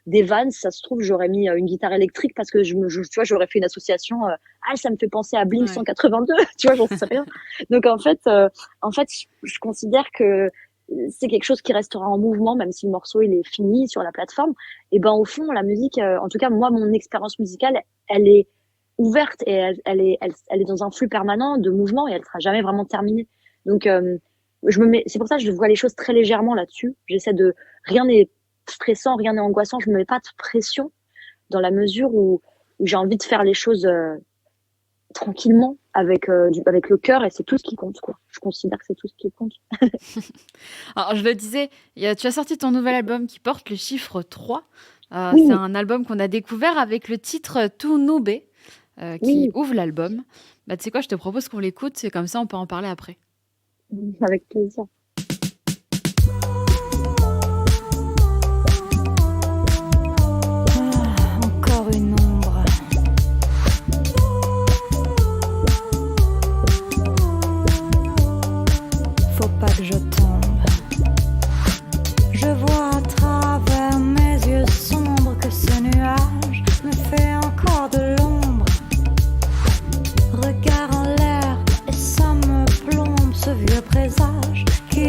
S3: des Vans, ça se trouve, j'aurais mis une guitare électrique parce que tu vois, j'aurais fait une association. Ah, ça me fait penser à Blink
S1: Ouais.
S3: 182, tu vois, j'en sais rien. Donc en fait, je considère que c'est quelque chose qui restera en mouvement, même si le morceau il est fini sur la plateforme. Et ben au fond, la musique, en tout cas moi, mon expérience musicale, elle est ouverte et elle est dans un flux permanent de mouvement et elle sera jamais vraiment terminée. Donc c'est pour ça que je vois les choses très légèrement là-dessus. J'essaie de rien n'est stressant, rien n'est angoissant. Je me mets pas de pression dans la mesure où j'ai envie de faire les choses tranquillement avec le cœur et c'est tout ce qui compte, quoi. Je considère que c'est tout ce qui compte.
S1: Alors, je le disais, tu as sorti ton nouvel album qui porte le chiffre 3. C'est
S3: Oui,
S1: un album qu'on a découvert avec le titre Tout Noubé, qui
S3: oui,
S1: ouvre l'album. Bah, tu sais quoi, je te propose qu'on l'écoute, et comme ça on peut en parler après.
S3: avec plaisir.
S2: Encore une ombre. Faut pas que je tombe. Je vois à travers mes yeux sombres que ce nuage me fait encore de l'ombre. Regard en l'air et ça me plombe, ce vieux présage qui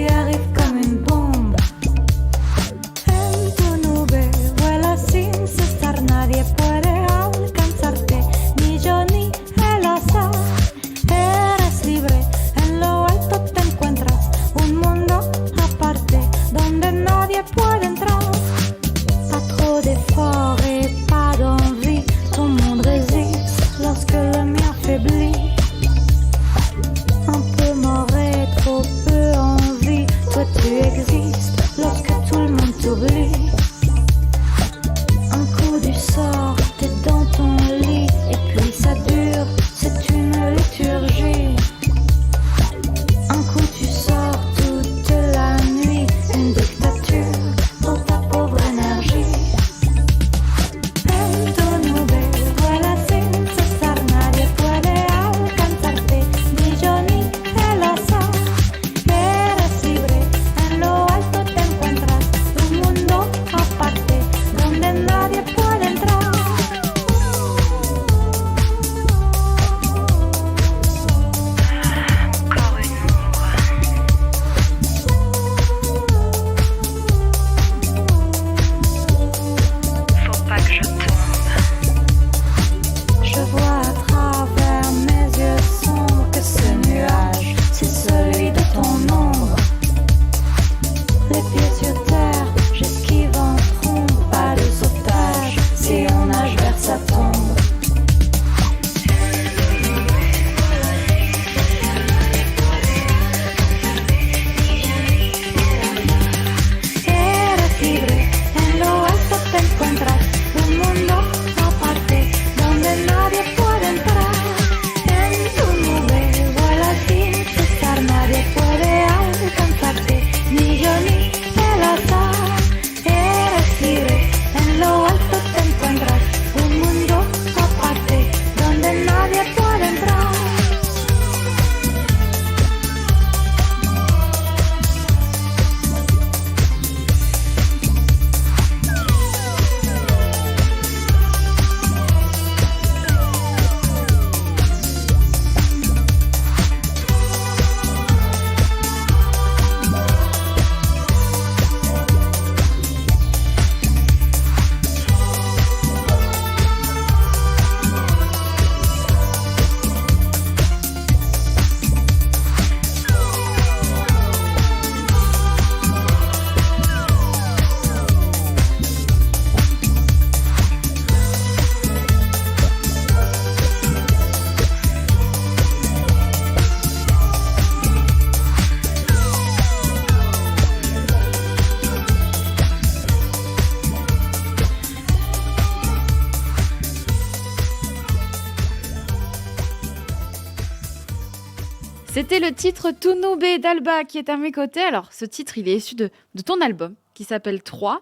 S1: C'était le titre Tunube d'Alba qui est à mes côtés. Alors, ce titre, il est issu de ton album qui s'appelle 3.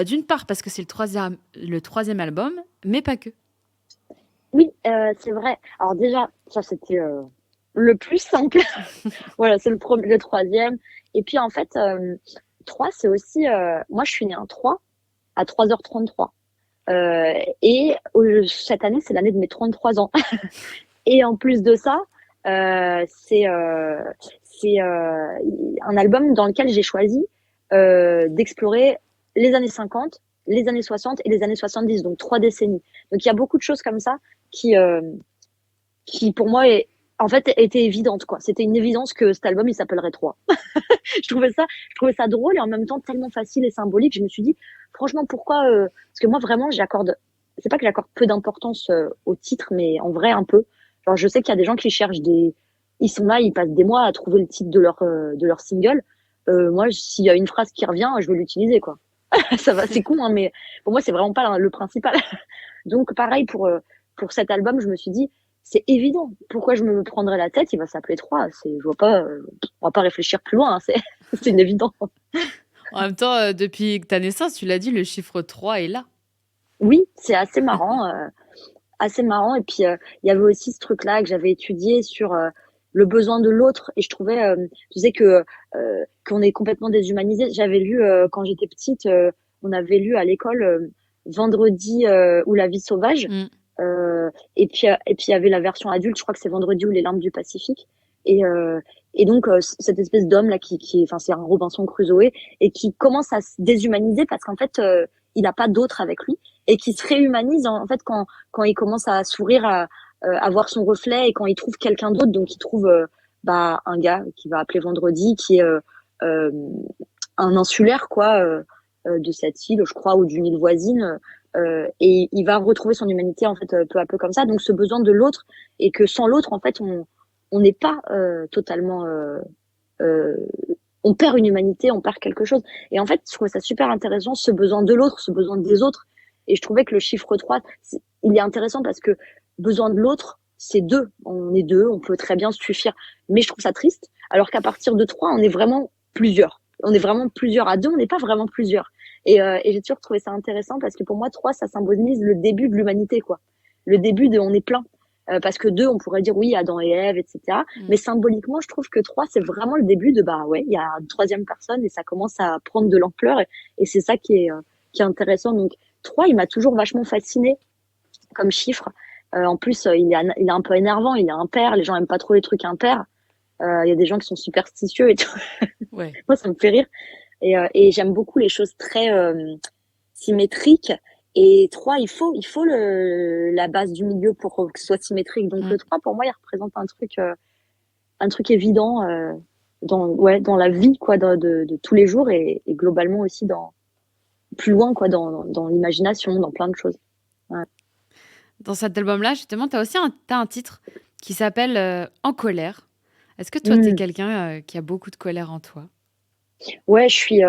S1: D'une part, parce que c'est le troisième album, mais pas que.
S3: Oui, c'est vrai. Alors déjà, ça c'était le plus simple. Voilà, c'est le troisième. Et puis en fait, 3, c'est aussi... moi, je suis née un 3 à 3h33. Cette année, c'est l'année de mes 33 ans. Et en plus de ça, c'est un album dans lequel j'ai choisi d'explorer les années 50, les années 60 et les années 70, donc 3 décennies. Donc il y a beaucoup de choses comme ça qui pour moi en fait étaient évidentes, quoi. C'était une évidence que cet album il s'appellerait 3. je trouvais ça drôle et en même temps tellement facile et symbolique. Je me suis dit franchement pourquoi parce que moi vraiment c'est pas que j'accorde peu d'importance au titre, mais en vrai un peu. Genre je sais qu'il y a des gens qui cherchent ils sont là, ils passent des mois à trouver le titre de leur single. Moi s'il y a une phrase qui revient, je vais l'utiliser, quoi. Ça va, c'est con, hein, mais pour moi c'est vraiment pas le principal. Donc pareil pour cet album, je me suis dit c'est évident. Pourquoi je me prendrais la tête? Il va s'appeler 3. Je vois pas, on va pas réfléchir plus loin, hein, c'est une évidence.
S1: En même temps, depuis ta naissance, tu l'as dit, le chiffre 3 est là.
S3: Oui, c'est assez marrant, assez marrant. Et puis il y avait aussi ce truc-là que j'avais étudié sur le besoin de l'autre. Et je trouvais, tu sais qu'on est complètement déshumanisé. J'avais lu quand j'étais petite, on avait lu à l'école Vendredi ou La vie sauvage.
S1: Mm.
S3: Et puis il y avait la version adulte, je crois que c'est Vendredi ou Les larmes du Pacifique. Et donc cette espèce d'homme là enfin c'est un Robinson Crusoe et qui commence à se déshumaniser parce qu'en fait il n'a pas d'autre avec lui et qui se réhumanise en fait quand il commence à sourire, à voir son reflet et quand il trouve quelqu'un d'autre. Donc il trouve un gars qui va appeler Vendredi, qui est euh, un insulaire, quoi, de cette île, je crois, ou d'une île voisine. Et il va retrouver son humanité en fait peu à peu comme ça. Donc ce besoin de l'autre, et que sans l'autre en fait on n'est pas totalement euh, on perd une humanité, on perd quelque chose. Et en fait je trouvais ça super intéressant, ce besoin de l'autre, ce besoin des autres. Et je trouvais que le chiffre 3 il est intéressant parce que besoin de l'autre, c'est 2. On est 2, on peut très bien se suffire. Mais je trouve ça triste, alors qu'à partir de 3 on est vraiment plusieurs. On est vraiment plusieurs. À 2 on n'est pas vraiment plusieurs. Et j'ai toujours trouvé ça intéressant parce que pour moi, 3, ça symbolise le début de l'humanité, quoi. Le début de on est plein. Parce que 2, on pourrait dire oui, Adam et Ève, etc. Mais symboliquement, je trouve que 3, c'est vraiment le début de ouais, il y a une troisième personne et ça commence à prendre de l'ampleur. Et c'est ça qui est intéressant. Donc 3, il m'a toujours vachement fasciné comme chiffre. En plus, il est un peu énervant, il est impair. Les gens aiment pas trop les trucs impairs. Il y a des gens qui sont superstitieux et tout.
S1: Ouais.
S3: Moi, ça me fait rire. Et j'aime beaucoup les choses très symétriques. Et 3, il faut la base du milieu pour que ce soit symétrique. Donc le 3, pour moi, il représente un truc évident dans la vie, quoi, de tous les jours et globalement aussi plus loin, quoi, dans l'imagination, dans plein de choses. Ouais.
S1: Dans cet album-là, justement, t'as aussi t'as un titre qui s'appelle En colère. Est-ce que toi, t'es quelqu'un qui a beaucoup de colère en toi?
S3: Ouais, je suis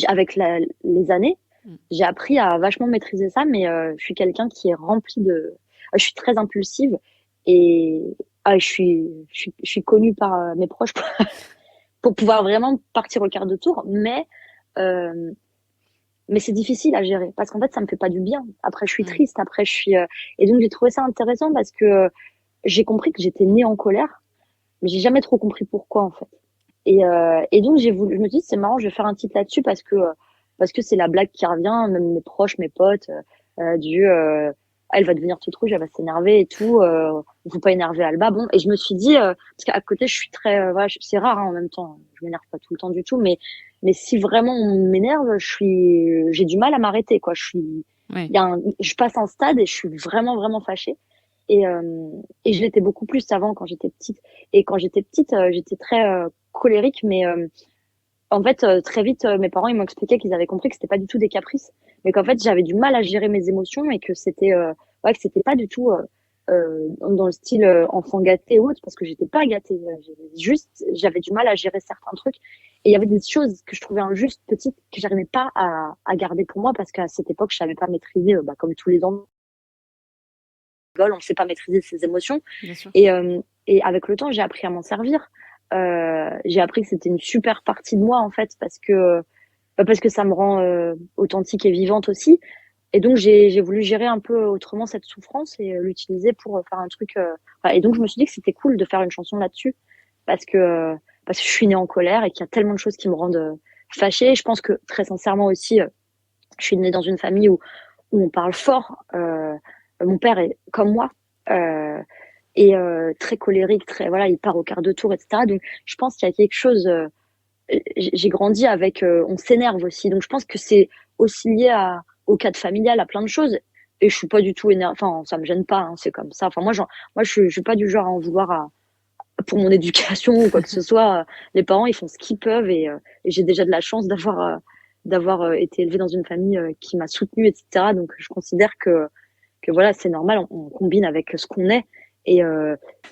S3: avec les années, j'ai appris à vachement maîtriser ça, mais je suis quelqu'un qui est rempli je suis très impulsive et je suis connue par mes proches pour pouvoir vraiment partir au quart de tour, mais c'est difficile à gérer parce qu'en fait ça me fait pas du bien. Après je suis triste, après je suis et donc j'ai trouvé ça intéressant parce que j'ai compris que j'étais née en colère, mais j'ai jamais trop compris pourquoi en fait. Et donc je me suis dit c'est marrant, je vais faire un titre là-dessus parce que c'est la blague qui revient, même mes proches, mes potes, elle va devenir toute rouge, elle va s'énerver et tout, il faut pas énerver Alba. Bon, et je me suis dit parce qu'à côté je suis très voilà, c'est rare, hein, en même temps, je m'énerve pas tout le temps du tout, mais si vraiment on m'énerve, j'ai du mal à m'arrêter, quoi. Je passe un stade et je suis vraiment vraiment fâchée. Et je l'étais beaucoup plus avant quand j'étais petite. Et quand j'étais petite, j'étais très colérique, mais en fait, très vite, mes parents ils m'ont expliqué qu'ils avaient compris que c'était pas du tout des caprices, mais qu'en fait j'avais du mal à gérer mes émotions et que c'était ouais, que c'était pas du tout dans le style enfant gâté ou autre, parce que j'étais pas gâtée. J'avais du mal à gérer certains trucs. Et il y avait des choses que je trouvais injustes, petites, que j'arrivais pas à garder pour moi parce qu'à cette époque je savais pas maîtriser, comme tous les enfants, on ne sait pas maîtriser ses émotions.
S1: Bien sûr.
S3: Et Et avec le temps, j'ai appris à m'en servir. J'ai appris que c'était une super partie de moi en fait parce que ça me rend authentique et vivante aussi. Et donc j'ai voulu gérer un peu autrement cette souffrance et l'utiliser pour faire un truc. Voilà. Et donc je me suis dit que c'était cool de faire une chanson là-dessus parce que euh, parce que je suis née en colère et qu'il y a tellement de choses qui me rendent fâchée. Je pense que très sincèrement aussi, je suis née dans une famille où on parle fort. Mon père est comme moi. Euh, et très colérique, très voilà, il part au quart de tour, etc. Donc je pense qu'il y a quelque chose. J'ai grandi avec, on s'énerve aussi, donc je pense que c'est aussi lié au cadre familial, à plein de choses. Et je suis pas du tout énervée, enfin ça me gêne pas, hein, c'est comme ça. Enfin moi je suis pas du genre à en vouloir pour mon éducation ou quoi que ce soit. Les parents ils font ce qu'ils peuvent et j'ai déjà de la chance d'avoir été élevée dans une famille qui m'a soutenue, etc. Donc je considère que voilà, c'est normal, on combine avec ce qu'on est. Et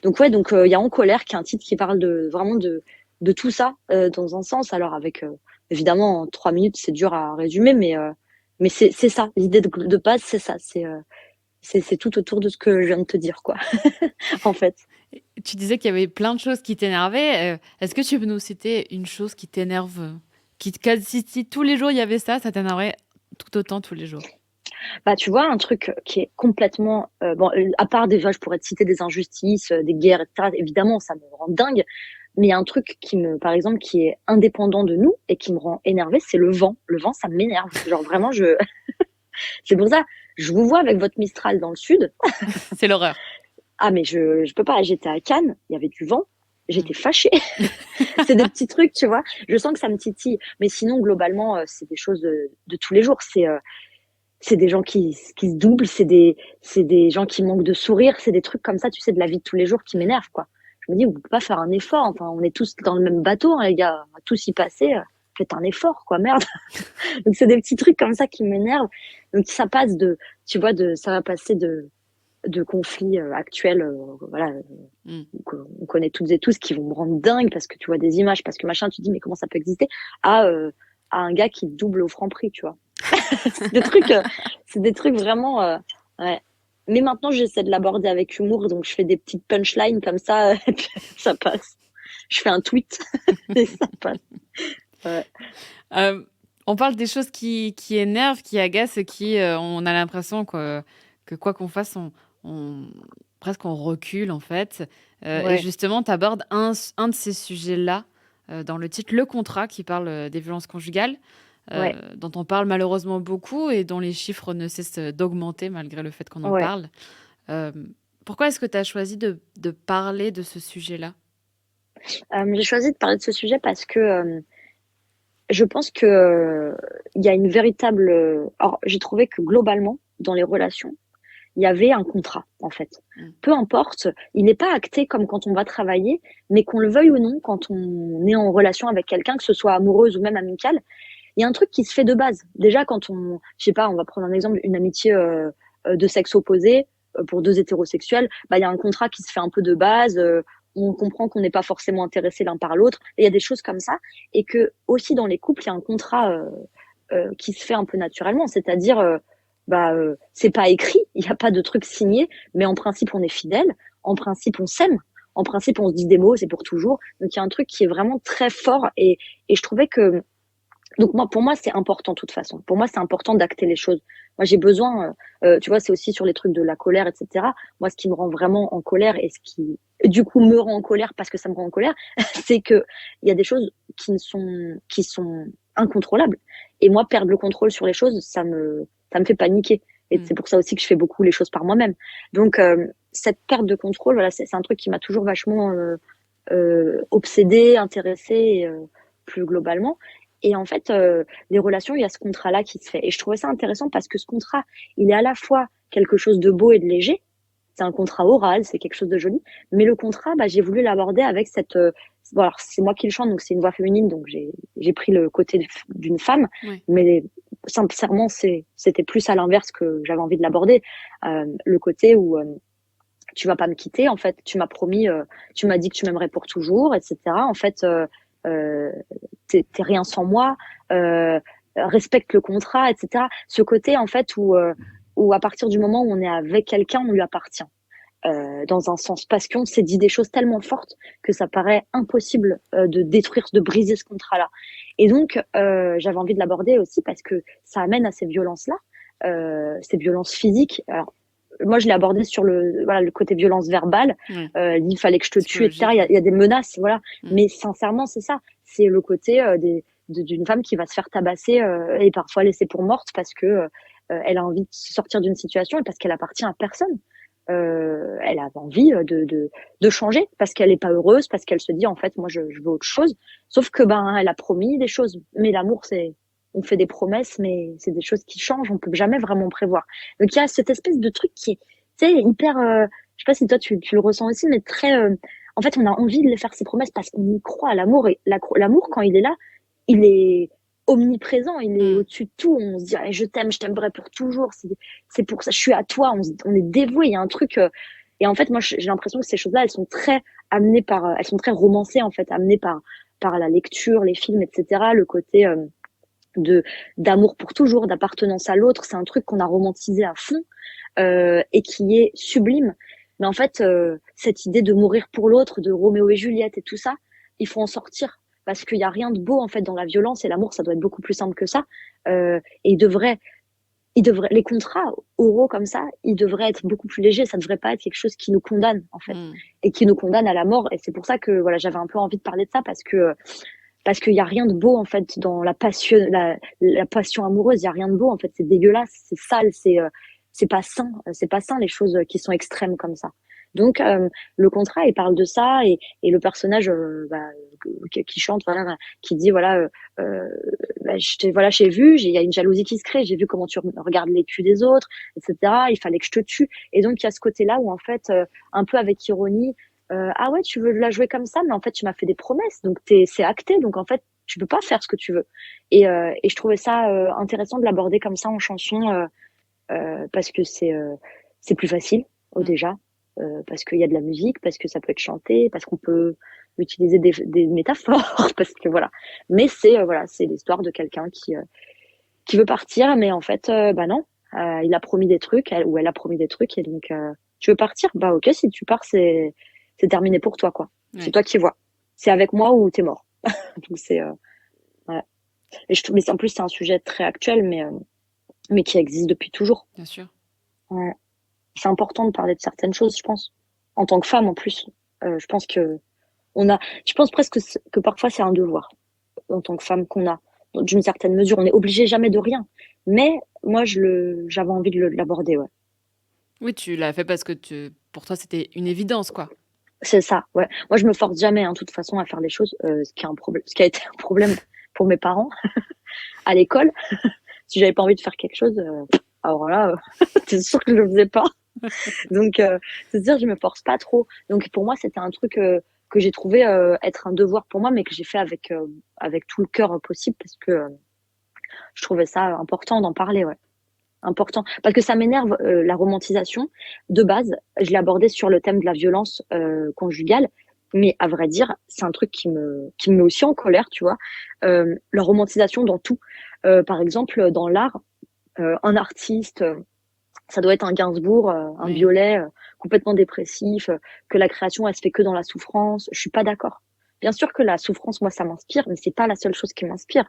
S3: donc ouais, donc il y a En colère, qui est un titre qui parle de vraiment de tout ça dans un sens. Alors avec évidemment en 3 minutes, c'est dur à résumer, mais c'est ça. L'idée de base, c'est ça. C'est tout autour de ce que je viens de te dire, quoi. En fait.
S1: Tu disais qu'il y avait plein de choses qui t'énervaient. Est-ce que tu peux nous citer une chose qui t'énerve si tous les jours il y avait ça, ça t'énerverait tout autant tous les jours?
S3: Bah, tu vois, un truc qui est complètement bon, à part déjà, je pourrais te citer des injustices, des guerres, etc. Évidemment, ça me rend dingue. Mais il y a un truc par exemple, qui est indépendant de nous et qui me rend énervée, c'est le vent. Le vent, ça m'énerve. Genre vraiment, c'est pour ça, je vous vois avec votre Mistral dans le sud.
S1: C'est l'horreur.
S3: Ah, mais je peux pas. J'étais à Cannes, il y avait du vent.
S1: Mm.
S3: J'étais fâchée. C'est des petits trucs, tu vois. Je sens que ça me titille. Mais sinon, globalement, c'est des choses de tous les jours. C'est des gens qui se doublent, c'est des gens qui manquent de sourire, c'est des trucs comme ça, tu sais, de la vie de tous les jours qui m'énervent, quoi. Je me dis, on peut pas faire un effort. Enfin, on est tous dans le même bateau, hein, les gars. On va tous y passer. Faites un effort, quoi, merde. Donc, c'est des petits trucs comme ça qui m'énervent. Donc, ça passe tu vois, ça va passer de conflits actuels, voilà,
S1: Mm.
S3: qu'on connaît toutes et tous, qui vont me rendre dingue parce que tu vois des images, parce que machin, tu te dis, mais comment ça peut exister, à, euh, à un gars qui double au Franprix, tu vois. c'est des trucs, euh, c'est des trucs vraiment, ouais. Mais maintenant, j'essaie de l'aborder avec humour, donc je fais des petites punchlines comme ça, et puis ça passe. Je fais un tweet et ça passe. Ouais.
S1: Euh, on parle des choses qui énervent, qui agacent, on a l'impression que quoi qu'on fasse, on- presque on recule en fait. Et
S3: Ouais.
S1: justement, tu abordes un de ces sujets-là dans le titre Le Contrat, qui parle des violences conjugales,
S3: Ouais.
S1: dont on parle malheureusement beaucoup et dont les chiffres ne cessent d'augmenter malgré le fait qu'on en
S3: Ouais.
S1: parle. Euh, Pourquoi est-ce que tu as choisi de parler de ce sujet-là?
S3: J'ai choisi de parler de ce sujet parce que je pense que il y a une véritable. Alors, j'ai trouvé que globalement, dans les relations, il y avait un contrat, en fait.
S1: Mm.
S3: Peu importe, il n'est pas acté comme quand on va travailler, mais qu'on le veuille ou non, quand on est en relation avec quelqu'un, que ce soit amoureuse ou même amicale, il y a un truc qui se fait de base. Déjà, quand je sais pas, on va prendre un exemple, une amitié de sexe opposé pour deux hétérosexuels, bah il y a un contrat qui se fait un peu de base. On comprend qu'on n'est pas forcément intéressé l'un par l'autre. Et il y a des choses comme ça, et que aussi dans les couples, il y a un contrat qui se fait un peu naturellement, c'est-à-dire c'est pas écrit, il n'y a pas de truc signé, mais en principe on est fidèle, en principe on s'aime, en principe on se dit des mots, c'est pour toujours. Donc il y a un truc qui est vraiment très fort et je trouvais que donc pour moi, c'est important de toute façon. Pour moi, c'est important d'acter les choses. Moi, j'ai besoin, tu vois, c'est aussi sur les trucs de la colère, etc. Moi, ce qui me rend vraiment en colère et ce qui, du coup, me rend en colère parce que ça me rend en colère, c'est que il y a des choses qui sont incontrôlables. Et moi, perdre le contrôle sur les choses, ça me fait paniquer. Et
S1: Mm.
S3: c'est pour ça aussi que je fais beaucoup les choses par moi-même. Donc, cette perte de contrôle, voilà, c'est un truc qui m'a toujours vachement obsédée, intéressée, plus globalement. Et en fait, les relations, il y a ce contrat-là qui se fait. Et je trouvais ça intéressant parce que ce contrat, il est à la fois quelque chose de beau et de léger. C'est un contrat oral, c'est quelque chose de joli. Mais le contrat, bah, j'ai voulu l'aborder avec cette. Bon, alors, c'est moi qui le chante, donc c'est une voix féminine, donc j'ai pris le côté d'une femme.
S1: Ouais.
S3: Mais sincèrement, c'était plus à l'inverse que j'avais envie de l'aborder. Le côté où tu vas pas me quitter, en fait, tu m'as promis, tu m'as dit que tu m'aimerais pour toujours, etc. En fait, euh, t'es rien sans moi, respecte le contrat, etc. Ce côté, en fait, où à partir du moment où on est avec quelqu'un, on lui appartient. dans un sens passion, s'est dit des choses tellement fortes que ça paraît impossible de détruire, de briser ce contrat-là. Et donc, j'avais envie de l'aborder aussi parce que ça amène à ces violences-là, ces violences physiques. Alors, moi, je l'ai abordé sur le côté violence verbale.
S1: Oui,
S3: Il fallait que je te tue, etc.
S1: psychologique.
S3: Il y a des menaces, voilà.
S1: Mm.
S3: Mais sincèrement, c'est ça. C'est le côté d'une femme qui va se faire tabasser et parfois laisser pour morte parce que elle a envie de sortir d'une situation et parce qu'elle appartient à personne. Elle a envie de changer parce qu'elle n'est pas heureuse, parce qu'elle se dit en fait moi je veux autre chose. Sauf que elle a promis des choses, mais l'amour c'est on fait des promesses, mais c'est des choses qui changent, on peut jamais vraiment prévoir. Donc il y a cette espèce de truc qui est tu sais hyper, je sais pas si toi tu le ressens aussi, mais très en fait on a envie de les faire ces promesses parce qu'on y croit à l'amour et l'amour quand il est là, il est omniprésent, il est
S1: Mm.
S3: au-dessus de tout. On se dit je t'aime, je t'aimerai pour toujours. C'est pour ça, je suis à toi. On est dévoué. Il y a un truc. Et en fait, moi, j'ai l'impression que ces choses-là, elles sont très amenées par, elles sont très romancées en fait, amenées par la lecture, les films, etc. Le côté de d'amour pour toujours, d'appartenance à l'autre, c'est un truc qu'on a romantisé à fond et qui est sublime. Mais en fait, cette idée de mourir pour l'autre, de Roméo et Juliette et tout ça, il faut en sortir parce qu'il y a rien de beau en fait dans la violence et l'amour, ça doit être beaucoup plus simple que ça. Et les contrats oraux comme ça, ils devraient être beaucoup plus légers. Ça ne devrait pas être quelque chose qui nous condamne en fait
S1: Mm.
S3: et qui nous condamne à la mort. Et c'est pour ça que voilà, j'avais un peu envie de parler de ça parce qu'il y a rien de beau en fait dans la passion amoureuse. Il y a rien de beau en fait. C'est dégueulasse, c'est sale, c'est pas sain les choses qui sont extrêmes comme ça. Donc le contrat il parle de ça et le personnage qui chante voilà qui dit voilà voilà j'ai vu il y a une jalousie qui se crée, j'ai vu comment tu regardes les culs des autres, etc. Il fallait que je te tue et donc il y a ce côté là où en fait un peu avec ironie ah ouais tu veux la jouer comme ça mais en fait tu m'as fait des promesses donc c'est acté donc en fait tu peux pas faire ce que tu veux et je trouvais ça intéressant de l'aborder comme ça en chanson parce que c'est plus facile
S1: Mm.
S3: déjà parce qu'il y a de la musique, parce que ça peut être chanté, parce qu'on peut utiliser des métaphores, parce que voilà. Mais voilà, c'est l'histoire de quelqu'un qui veut partir, mais en fait, non, il a promis des trucs, ou elle a promis des trucs, et donc tu veux partir, bah ok, si tu pars, c'est terminé pour toi, quoi. C'est
S1: Oui,
S3: toi qui vois. C'est avec moi ou t'es mort. Donc c'est ouais. Et mais en plus c'est un sujet très actuel, mais qui existe depuis toujours.
S1: bien sûr.
S3: Ouais. C'est important de parler de certaines choses, je pense. En tant que femme, en plus, je pense que je pense presque que parfois c'est un devoir en tant que femme qu'on a, d'une certaine mesure. On n'est obligé jamais de rien. Mais moi, j'avais envie de l'aborder, ouais.
S1: Oui, tu l'as fait parce que pour toi, c'était une évidence, quoi.
S3: C'est ça, ouais. Moi, je me force jamais, hein, de toute façon, à faire les choses, ce qui a été un problème pour mes parents à l'école. Si j'avais pas envie de faire quelque chose, alors là, c'est sûr que je le faisais pas. Donc, c'est-à-dire, je me force pas trop. Donc, pour moi, c'était un truc que j'ai trouvé être un devoir pour moi, mais que j'ai fait avec tout le cœur possible parce que je trouvais ça important d'en parler, ouais. Important. Parce que ça m'énerve, la romantisation. De base, je l'ai abordé sur le thème de la violence conjugale, mais à vrai dire, c'est un truc qui me met aussi en colère, tu vois. La romantisation dans tout. Par exemple, dans l'art, un artiste ça doit être un Gainsbourg, un
S1: Oui.
S3: Biolay complètement dépressif, que la création elle se fait que dans la souffrance. Je suis pas d'accord. Bien sûr que la souffrance, moi, ça m'inspire, mais c'est pas la seule chose qui m'inspire.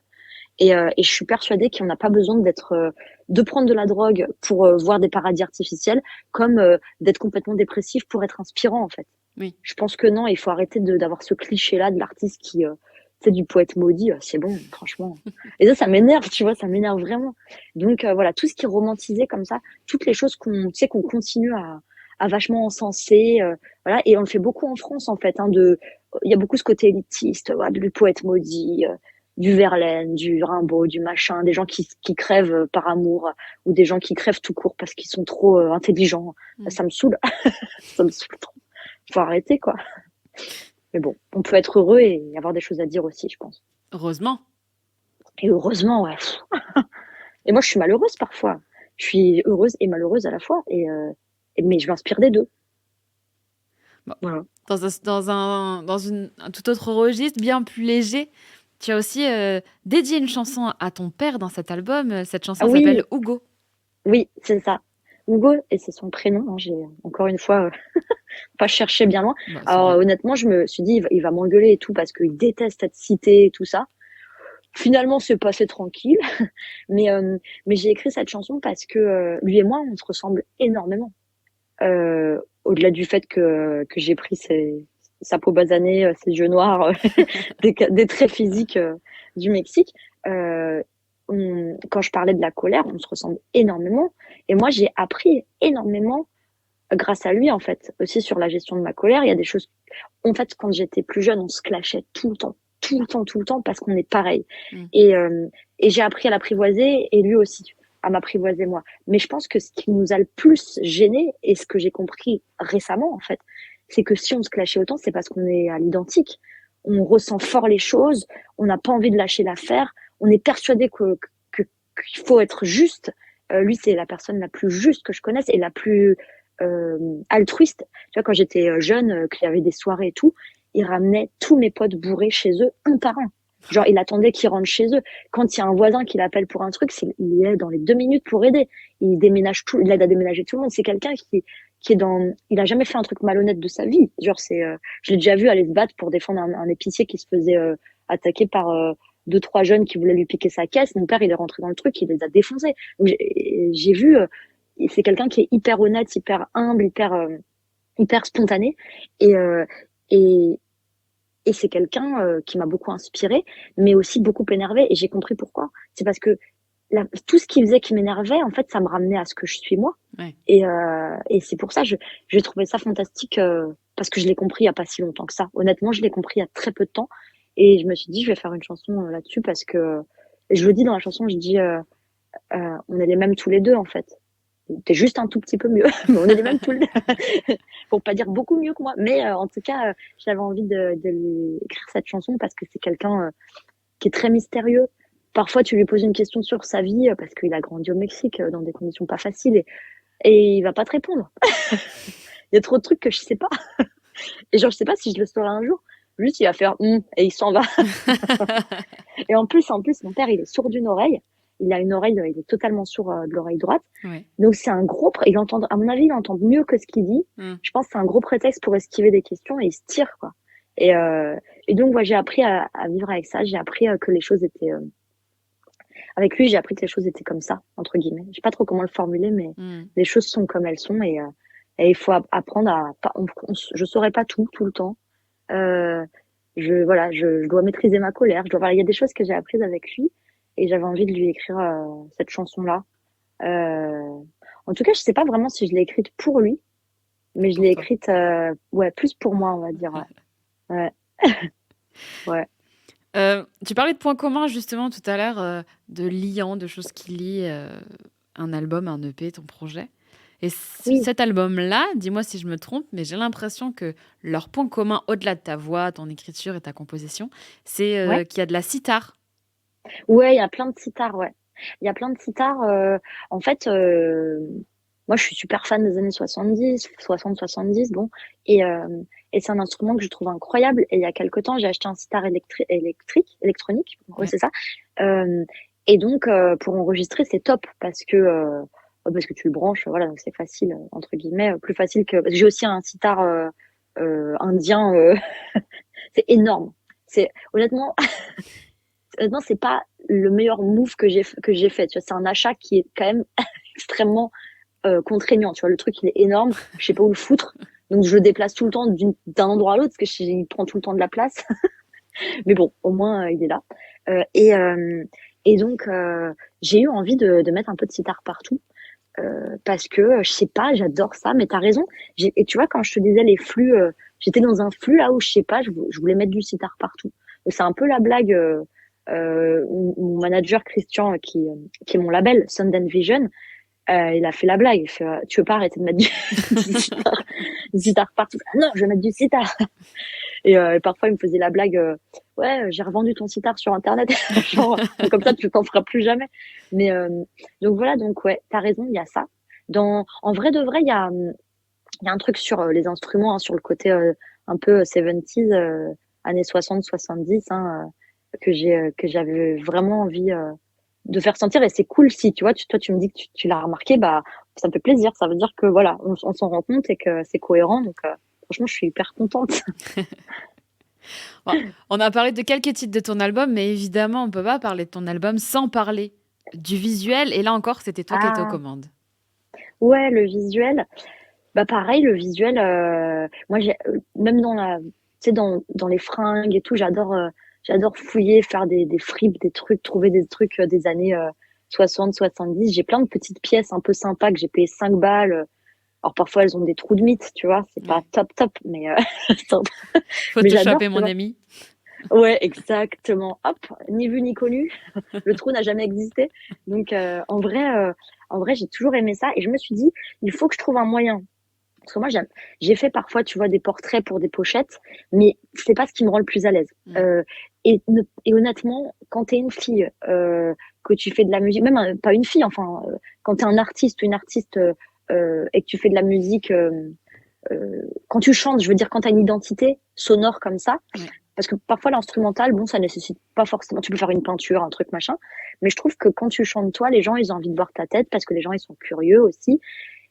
S3: Et je suis persuadée qu'on n'a pas besoin de prendre de la drogue pour voir des paradis artificiels, comme d'être complètement dépressif pour être inspirant en fait.
S1: Oui.
S3: Je pense que non, il faut arrêter d'avoir ce cliché-là de l'artiste qui, c'est du poète maudit. C'est bon, franchement. Et ça m'énerve, tu vois, ça m'énerve vraiment. Donc voilà, tout ce qui est romantisé comme ça, toutes les choses tu sais, qu'on continue à vachement encenser, voilà. Et on le fait beaucoup en France en fait. Il y a beaucoup ce côté élitiste, voilà, du poète maudit. Du Verlaine, du Rimbaud, du machin, des gens qui crèvent par amour ou des gens qui crèvent tout court parce qu'ils sont trop intelligents.
S1: Mm.
S3: Ça me saoule. Ça me saoule trop. Faut arrêter, quoi. Mais bon, on peut être heureux et avoir des choses à dire aussi, je pense.
S1: Heureusement.
S3: Et heureusement, ouais. Et moi, je suis malheureuse parfois. Je suis heureuse et malheureuse à la fois. Mais je m'inspire des deux.
S1: Bon.
S3: Voilà.
S1: Un tout autre registre, bien plus léger, tu as aussi dédié une chanson à ton père dans cet album. Cette
S3: Ah
S1: chanson
S3: oui,
S1: s'appelle Hugo.
S3: oui, c'est ça. Hugo, et c'est son prénom, hein, j'ai encore une fois pas cherché bien loin.
S1: Bah, c'est
S3: Alors
S1: bien.
S3: honnêtement, je me suis dit, il va m'engueuler et tout parce qu'il déteste être cité et tout ça. Finalement, c'est passé tranquille, mais, mais j'ai écrit cette chanson parce que lui et moi, on se ressemble énormément. Au-delà du fait que j'ai pris sa peau basanée, ses yeux noirs, des traits physiques du Mexique. Euh, Quand je parlais de la colère, on se ressemble énormément. Et moi, j'ai appris énormément grâce à lui, en fait, aussi sur la gestion de ma colère. Il y a des choses. En fait, quand j'étais plus jeune, on se clashait tout le temps, tout le temps, tout le temps, parce qu'on est pareil.
S1: Mm.
S3: Et, euh, et j'ai appris à l'apprivoiser, et lui aussi à m'apprivoiser moi. Mais je pense que ce qui nous a le plus gêné, et ce que j'ai compris récemment, en fait, c'est que si on se clashait autant, c'est parce qu'on est à l'identique. On ressent fort les choses, on n'a pas envie de lâcher l'affaire, on est persuadé qu'il faut être juste. Lui, c'est la personne la plus juste que je connaisse et la plus altruiste. Tu vois, quand j'étais jeune, qu'il y avait des soirées et tout, il ramenait tous mes potes bourrés chez eux, un par un. Genre, il attendait qu'ils rentrent chez eux. Quand il y a un voisin qui l'appelle pour un truc, il est dans les 2 minutes pour aider. Il aide à déménager tout le monde. C'est quelqu'un qui est il a jamais fait un truc malhonnête de sa vie. Genre, je l'ai déjà vu aller se battre pour défendre un épicier qui se faisait attaquer par deux, trois jeunes qui voulaient lui piquer sa caisse. Mon père, il est rentré dans le truc, il les a défoncés. Donc, j'ai vu, c'est quelqu'un qui est hyper honnête, hyper humble, hyper spontané. Et, euh, et, et c'est quelqu'un qui m'a beaucoup inspiré, mais aussi beaucoup énervé. Et j'ai compris pourquoi. C'est parce que tout ce qu'il faisait qui m'énervait, en fait, ça me ramenait à ce que je suis moi.
S1: Ouais.
S3: Et c'est pour ça, j'ai trouvé ça fantastique parce que je l'ai compris il y a pas si longtemps que ça. Honnêtement, je l'ai compris il y a très peu de temps. Et je me suis dit, je vais faire une chanson là-dessus parce que, et je le dis dans la chanson, je dis, on est les mêmes tous les deux, en fait. T'es juste un tout petit peu mieux, mais on est les mêmes tous les deux. Pour pas dire beaucoup mieux que moi. Mais en tout cas, j'avais envie de lui écrire cette chanson parce que c'est quelqu'un qui est très mystérieux. Parfois, tu lui poses une question sur sa vie parce qu'il a grandi au Mexique dans des conditions pas faciles et il va pas te répondre. Il y a trop de trucs que je sais pas. Et genre, je sais pas si je le saurai un jour. Juste, il va faire et il s'en va. Et en plus, mon père, il est sourd d'une oreille. Il a une oreille, il est totalement sourd de l'oreille droite.
S1: Ouais.
S3: Donc c'est un gros, il entend, à mon avis, il entend mieux que ce qu'il dit.
S1: Mm.
S3: Je pense que c'est un gros prétexte pour esquiver des questions et il se tire, quoi. Et, et donc, j'ai appris à vivre avec ça. J'ai appris que les choses étaient, avec lui, j'ai appris que les choses étaient comme ça, entre guillemets. Je sais pas trop comment le formuler, mais les choses sont comme elles sont et il faut apprendre à, je saurais pas tout le temps. Je dois maîtriser ma colère. Il y a des choses que j'ai apprises avec lui et j'avais envie de lui écrire cette chanson-là. En tout cas, je sais pas vraiment si je l'ai écrite pour lui, mais je l'ai
S1: Pour toi.
S3: écrite, ouais, plus pour moi, on va dire. Ouais. Ouais.
S1: Tu parlais de points communs justement tout à l'heure, de liant, de choses qui lient un album, un EP, ton projet. Et
S3: Oui.
S1: cet album-là, dis-moi si je me trompe, mais j'ai l'impression que leur point commun, au-delà de ta voix, ton écriture et ta composition, c'est
S3: Ouais.
S1: qu'il y a de la sitar.
S3: Ouais, il y a plein de sitars, ouais. Il y a plein de sitars. En fait, moi, je suis super fan des années 70, 60-70, bon. Et, euh, et c'est un instrument que je trouve incroyable. Et il y a quelque temps, j'ai acheté un sitar électronique. Ouais,
S1: Ouais.
S3: c'est ça. Et donc, pour enregistrer, c'est top parce que tu le branches, voilà, donc c'est facile, entre guillemets, plus facile que. Parce que j'ai aussi un sitar indien. C'est énorme. Honnêtement, honnêtement, c'est pas le meilleur move que j'ai fait. Tu vois, c'est un achat qui est quand même extrêmement contraignant. Tu vois, le truc il est énorme. Je sais pas où le foutre. Donc je le déplace tout le temps d'un endroit à l'autre parce que il prend tout le temps de la place. Mais bon, au moins il est là. Euh, et euh, et donc j'ai eu envie de mettre un peu de sitar partout parce que je sais pas, j'adore ça. Mais t'as raison. Et tu vois, quand je te disais les flux, j'étais dans un flux là où je sais pas, je voulais mettre du sitar partout. Donc c'est un peu la blague. Mon manager Christian, qui est mon label, Sundance Vision, il a fait la blague. Il fait, tu veux pas arrêter de mettre du sitar partout? Ah non, je vais mettre du sitar. Et parfois, il me faisait la blague, ouais, j'ai revendu ton sitar sur Internet. Genre, comme ça, tu t'en feras plus jamais. Mais donc voilà, donc ouais, t'as raison, il y a ça. En vrai de vrai, il y a un truc sur les instruments, hein, sur le côté un peu 70s, années 60-70, hein, que j'avais vraiment envie de faire sentir. Et c'est cool si, tu vois, toi, tu me dis que tu l'as remarqué, bah, ça me fait plaisir. Ça veut dire que voilà, on s'en rend compte et que c'est cohérent. Donc, franchement, je suis hyper contente.
S1: Bon, on a parlé de quelques titres de ton album, mais évidemment, on peut pas parler de ton album sans parler du visuel. Et là encore, c'était toi qui étais aux
S3: Ah,
S1: commandes.
S3: ouais, le visuel. Bah, pareil, le visuel, moi, même tu sais, dans les fringues et tout, j'adore fouiller, faire des fripes, des trucs, trouver des trucs des années 60, 70. J'ai plein de petites pièces un peu sympas que j'ai payé 5 balles. Alors, parfois, elles ont des trous de mythe, tu vois, c'est pas
S1: Ouais.
S3: top, top, mais, mais j'adore,
S1: Photoshopper
S3: tu
S1: mon
S3: vois.
S1: ami.
S3: Ouais, exactement. Hop, ni vu ni connu. Le trou n'a jamais existé. Donc, en vrai, j'ai toujours aimé ça. Et je me suis dit, il faut que je trouve un moyen. Parce que moi, j'ai fait parfois, tu vois, des portraits pour des pochettes, mais c'est pas ce qui me rend le plus à l'aise.
S1: Mm.
S3: Et honnêtement, quand t'es une fille, que tu fais de la musique, même pas une fille, enfin, quand t'es un artiste ou une artiste et que tu fais de la musique, quand tu chantes, je veux dire, quand t'as une identité sonore comme ça,
S1: Ouais.
S3: parce que parfois l'instrumental, bon, ça nécessite pas forcément, tu peux faire une peinture, un truc machin, mais je trouve que quand tu chantes toi, les gens, ils ont envie de voir ta tête parce que les gens, ils sont curieux aussi.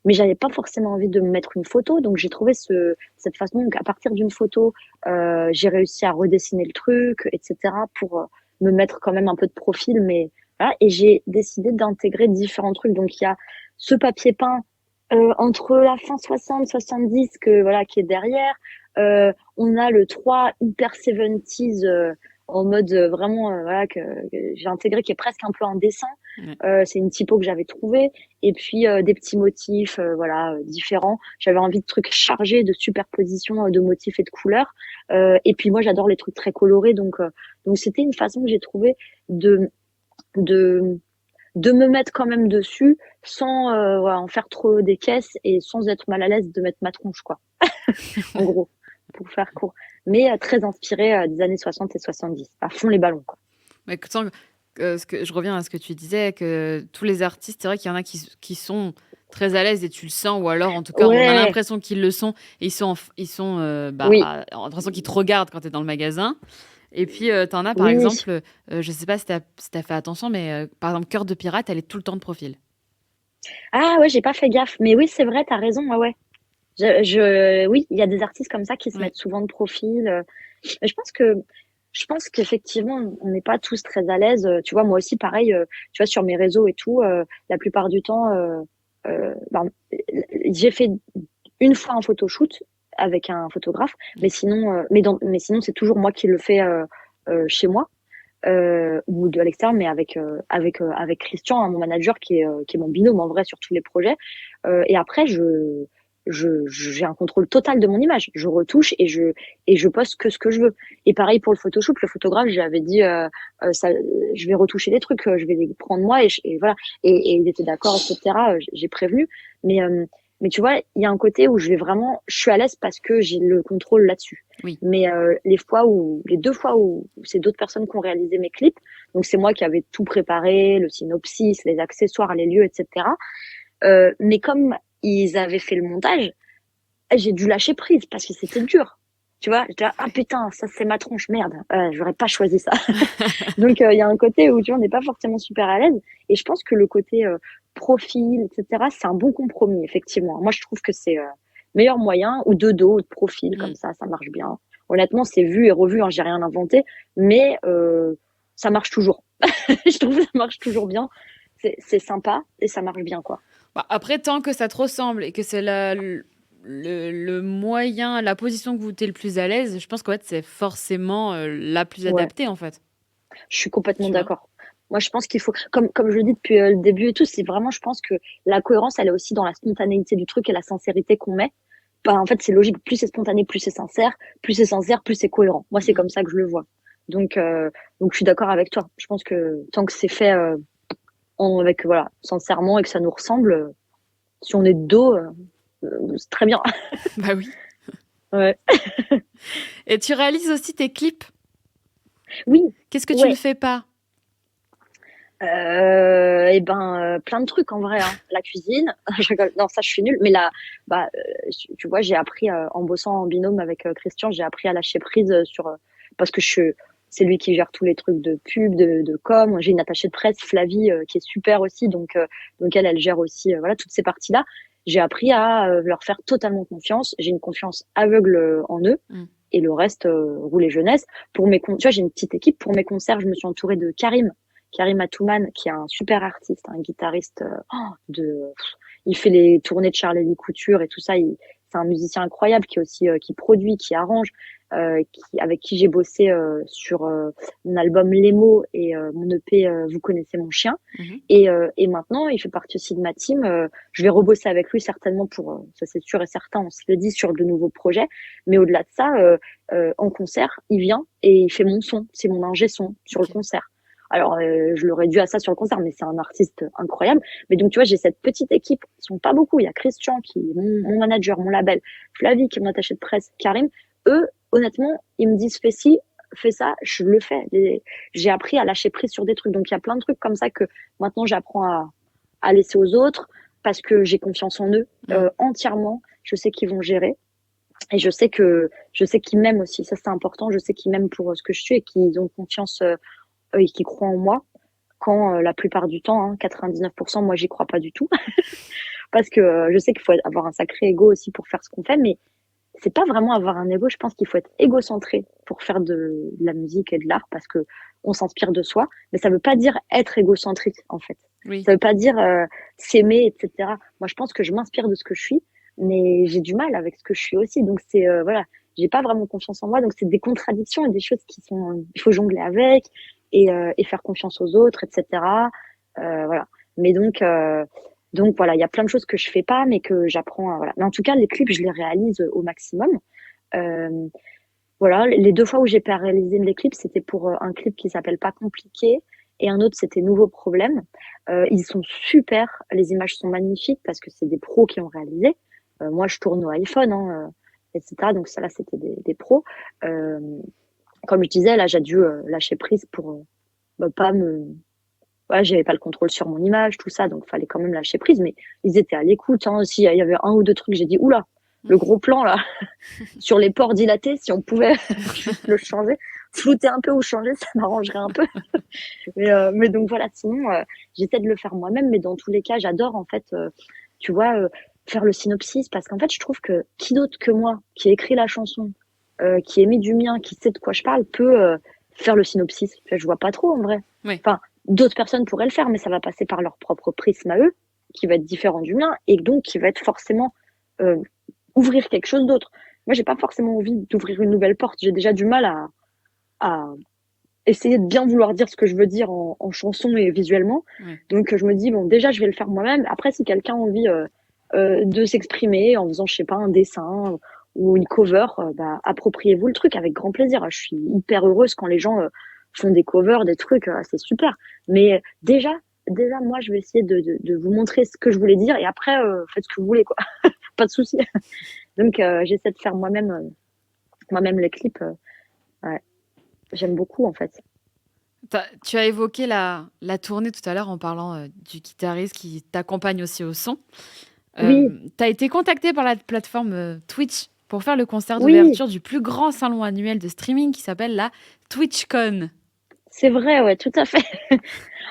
S3: Mais j'avais pas forcément envie de me mettre une photo, donc j'ai trouvé cette façon. Donc à partir d'une photo, j'ai réussi à redessiner le truc, etc. pour me mettre quand même un peu de profil. Mais voilà, et j'ai décidé d'intégrer différents trucs. Donc il y a ce papier peint entre la fin 60, 70 que voilà qui est derrière. On a le 3 hyper 70s en mode vraiment voilà que j'ai intégré qui est presque un peu un dessin.
S1: Ouais.
S3: C'est une typo que j'avais trouvée. Et puis des petits motifs voilà différents. J'avais envie de trucs chargés, de superposition de motifs et de couleurs. Et puis moi j'adore les trucs très colorés, donc c'était une façon que j'ai trouvé de de de me mettre quand même dessus sans voilà, en faire trop des caisses et sans être mal à l'aise de mettre ma tronche quoi. En gros, pour faire court. Mais très inspiré des années 60 et 70. À fond les ballons quoi.
S1: Mais je reviens à ce que tu disais, que tous les artistes, c'est vrai qu'il y en a qui sont très à l'aise et tu le sens, ou alors en tout cas, on a
S3: Ouais,
S1: l'impression qu'ils le sont et
S3: oui,
S1: en l'impression qu'ils te regardent quand tu es dans le magasin. Et puis, tu en as, par
S3: oui.
S1: exemple, je sais pas si tu as fait attention, mais par exemple, Cœur de pirate, elle est tout le temps de profil.
S3: Ah ouais, j'ai pas fait gaffe. Mais oui, c'est vrai, t'as raison. Ouais, ouais. Oui, il y a des artistes comme ça qui se
S1: Ouais.
S3: mettent souvent de profil. Mais je pense qu'effectivement, on n'est pas tous très à l'aise. Tu vois, moi aussi, pareil, tu vois, sur mes réseaux et tout, la plupart du temps, ben, j'ai fait une fois un photoshoot avec un photographe, mais sinon, mais sinon, c'est toujours moi qui le fais chez moi ou à l'extérieur, mais avec Christian, hein, mon manager, qui est mon binôme en vrai sur tous les projets. Et après, j'ai un contrôle total de mon image. Je retouche et je poste que ce que je veux. Et pareil pour le photoshoot, le photographe, j'avais dit, ça, je vais retoucher les trucs, je vais les prendre moi et voilà. Et il était d'accord, etc. J'ai prévenu. Mais, euh, mais tu vois, il y a un côté où je suis à l'aise parce que j'ai le contrôle là-dessus.
S1: Oui.
S3: Mais les 2 fois où c'est d'autres personnes qui ont réalisé mes clips, donc c'est moi qui avais tout préparé, le synopsis, les accessoires, les lieux, etc. Mais comme ils avaient fait le montage, j'ai dû lâcher prise parce que c'était dur. Tu vois, j'étais là, ah putain, ça c'est ma tronche, merde, j'aurais pas choisi ça. Donc il y a un côté où tu vois, on n'est pas forcément super à l'aise. Et je pense que le côté profil, etc., c'est un bon compromis, effectivement. Moi, je trouve que c'est meilleur moyen, ou de dos, ou de profil,
S1: Mm.
S3: comme ça marche bien. Honnêtement, c'est vu et revu, hein, j'ai rien inventé, mais ça marche toujours. Je trouve que ça marche toujours bien. C'est sympa et ça marche bien, quoi.
S1: Bah, après, tant que ça te ressemble et que c'est le moyen, la position que vous êtes le plus à l'aise, je pense qu'en fait, c'est forcément la plus
S3: Ouais.
S1: adaptée, en fait.
S3: Je suis complètement
S1: Tu vois?
S3: d'accord. Moi, je pense qu'il faut, comme je le dis depuis le début et tout, c'est vraiment, je pense que la cohérence, elle est aussi dans la spontanéité du truc et la sincérité qu'on met. Bah, en fait, c'est logique. Plus c'est spontané, plus c'est sincère. Plus c'est sincère, plus c'est cohérent. Moi, c'est
S1: Mm.
S3: comme ça que je le vois. Donc je suis d'accord avec toi. Je pense que tant que c'est fait avec, voilà, sincèrement et que ça nous ressemble, si on est de dos, c'est très bien.
S1: Bah oui.
S3: Ouais.
S1: Et tu réalises aussi tes clips.
S3: Oui,
S1: Qu'est-ce que tu ne
S3: ouais.
S1: fais pas?
S3: Et ben plein de trucs en vrai, hein. La cuisine, je rigole. Non, ça je suis nulle, mais là, bah tu vois, j'ai appris en bossant en binôme avec Christian, j'ai appris à lâcher prise parce que C'est lui qui gère tous les trucs de pub, de com. J'ai une attachée de presse, Flavie, qui est super aussi. Donc elle gère aussi voilà, toutes ces parties-là. J'ai appris à leur faire totalement confiance. J'ai une confiance aveugle en eux.
S1: Mm.
S3: Et le reste, rouler jeunesse. Tu vois, j'ai une petite équipe. Pour mes concerts, je me suis entourée de Karim Atouman, qui est un super artiste, un guitariste il fait les tournées de Charlie Couture et tout ça. C'est un musicien incroyable qui est aussi qui produit, qui arrange, avec qui j'ai bossé sur mon album Les mots et mon EP Vous connaissez mon chien.
S1: Mhm.
S3: Et maintenant, il fait partie aussi de ma team. Je vais rebosser avec lui certainement pour ça, c'est sûr et certain. On se le dit sur de nouveaux projets. Mais au-delà de ça, en concert, il vient et il fait mon son. C'est mon ingé son sur le concert. Alors, je l'aurais dû à ça sur le concert, mais c'est un artiste incroyable. Mais donc, tu vois, j'ai cette petite équipe. Ils sont pas beaucoup. Il y a Christian qui est mon manager, mon label, Flavie qui est mon attachée de presse, Karim. Eux, honnêtement, ils me disent fais ci, fais ça, je le fais. J'ai appris à lâcher prise sur des trucs. Donc, il y a plein de trucs comme ça que maintenant j'apprends à laisser aux autres parce que j'ai confiance en eux entièrement. Je sais qu'ils vont gérer. Et je sais qu'ils m'aiment aussi. Ça, c'est important. Je sais qu'ils m'aiment pour ce que je suis et qu'ils ont confiance et qui croient en moi quand la plupart du temps, 99%, moi j'y crois pas du tout parce que je sais qu'il faut avoir un sacré ego aussi pour faire ce qu'on fait, mais c'est pas vraiment avoir un ego. Je pense qu'il faut être égocentré pour faire de la musique et de l'art parce que on s'inspire de soi, mais ça veut pas dire être égocentrique en fait.
S1: Oui.
S3: Ça veut pas dire s'aimer, etc. Moi, je pense que je m'inspire de ce que je suis, mais j'ai du mal avec ce que je suis aussi. Donc c'est voilà, j'ai pas vraiment confiance en moi. Donc c'est des contradictions et des choses qui sont, il faut jongler avec et faire confiance aux autres, etc. Voilà. Mais donc voilà, il y a plein de choses que je fais pas, mais que j'apprends. Voilà. Mais en tout cas, les clips, je les réalise au maximum. Voilà, les 2 fois où j'ai pas réalisé les clips, c'était pour un clip qui s'appelle Pas compliqué et un autre c'était Nouveau problème. Ils sont super, les images sont magnifiques parce que c'est des pros qui ont réalisé. Moi, je tourne au iPhone, etc. Donc ça là, c'était des pros. Comme je disais, là, j'ai dû lâcher prise pour pas me. Voilà, j'avais pas le contrôle sur mon image, tout ça, donc fallait quand même lâcher prise. Mais ils étaient à l'écoute. Aussi, il y avait 1 ou 2 trucs, j'ai dit oula, le gros plan là, sur les pores dilatés, si on pouvait juste le changer, flouter un peu ou changer, ça m'arrangerait un peu. mais donc voilà, sinon j'essaie de le faire moi-même, mais dans tous les cas, j'adore en fait, tu vois, faire le synopsis parce qu'en fait, je trouve que qui d'autre que moi, qui écrit la chanson, qui émet du mien, qui sait de quoi je parle, peut faire le synopsis. Je vois pas trop en vrai.
S1: Oui.
S3: Enfin, d'autres personnes pourraient le faire, mais ça va passer par leur propre prisme à eux, qui va être différent du mien, et donc qui va être forcément ouvrir quelque chose d'autre. Moi, j'ai pas forcément envie d'ouvrir une nouvelle porte. J'ai déjà du mal à essayer de bien vouloir dire ce que je veux dire en chanson et visuellement.
S1: Ouais.
S3: Donc, je me dis, bon, déjà, je vais le faire moi-même. Après, si quelqu'un a envie de s'exprimer en faisant, je sais pas, un dessin ou une cover, appropriez-vous le truc avec grand plaisir. Je suis hyper heureuse quand les gens font des covers, des trucs, c'est super. Mais déjà, moi, je vais essayer de vous montrer ce que je voulais dire et après, faites ce que vous voulez, quoi. Pas de souci. Donc, j'essaie de faire moi-même les clips. Ouais. J'aime beaucoup, en fait.
S1: Tu as évoqué la tournée tout à l'heure en parlant du guitariste qui t'accompagne aussi au son.
S3: Oui.
S1: Tu as été contacté par la plateforme Twitch pour faire le concert
S3: Oui.
S1: d'ouverture du plus grand salon annuel de streaming qui s'appelle la TwitchCon.
S3: C'est vrai, ouais, tout à fait.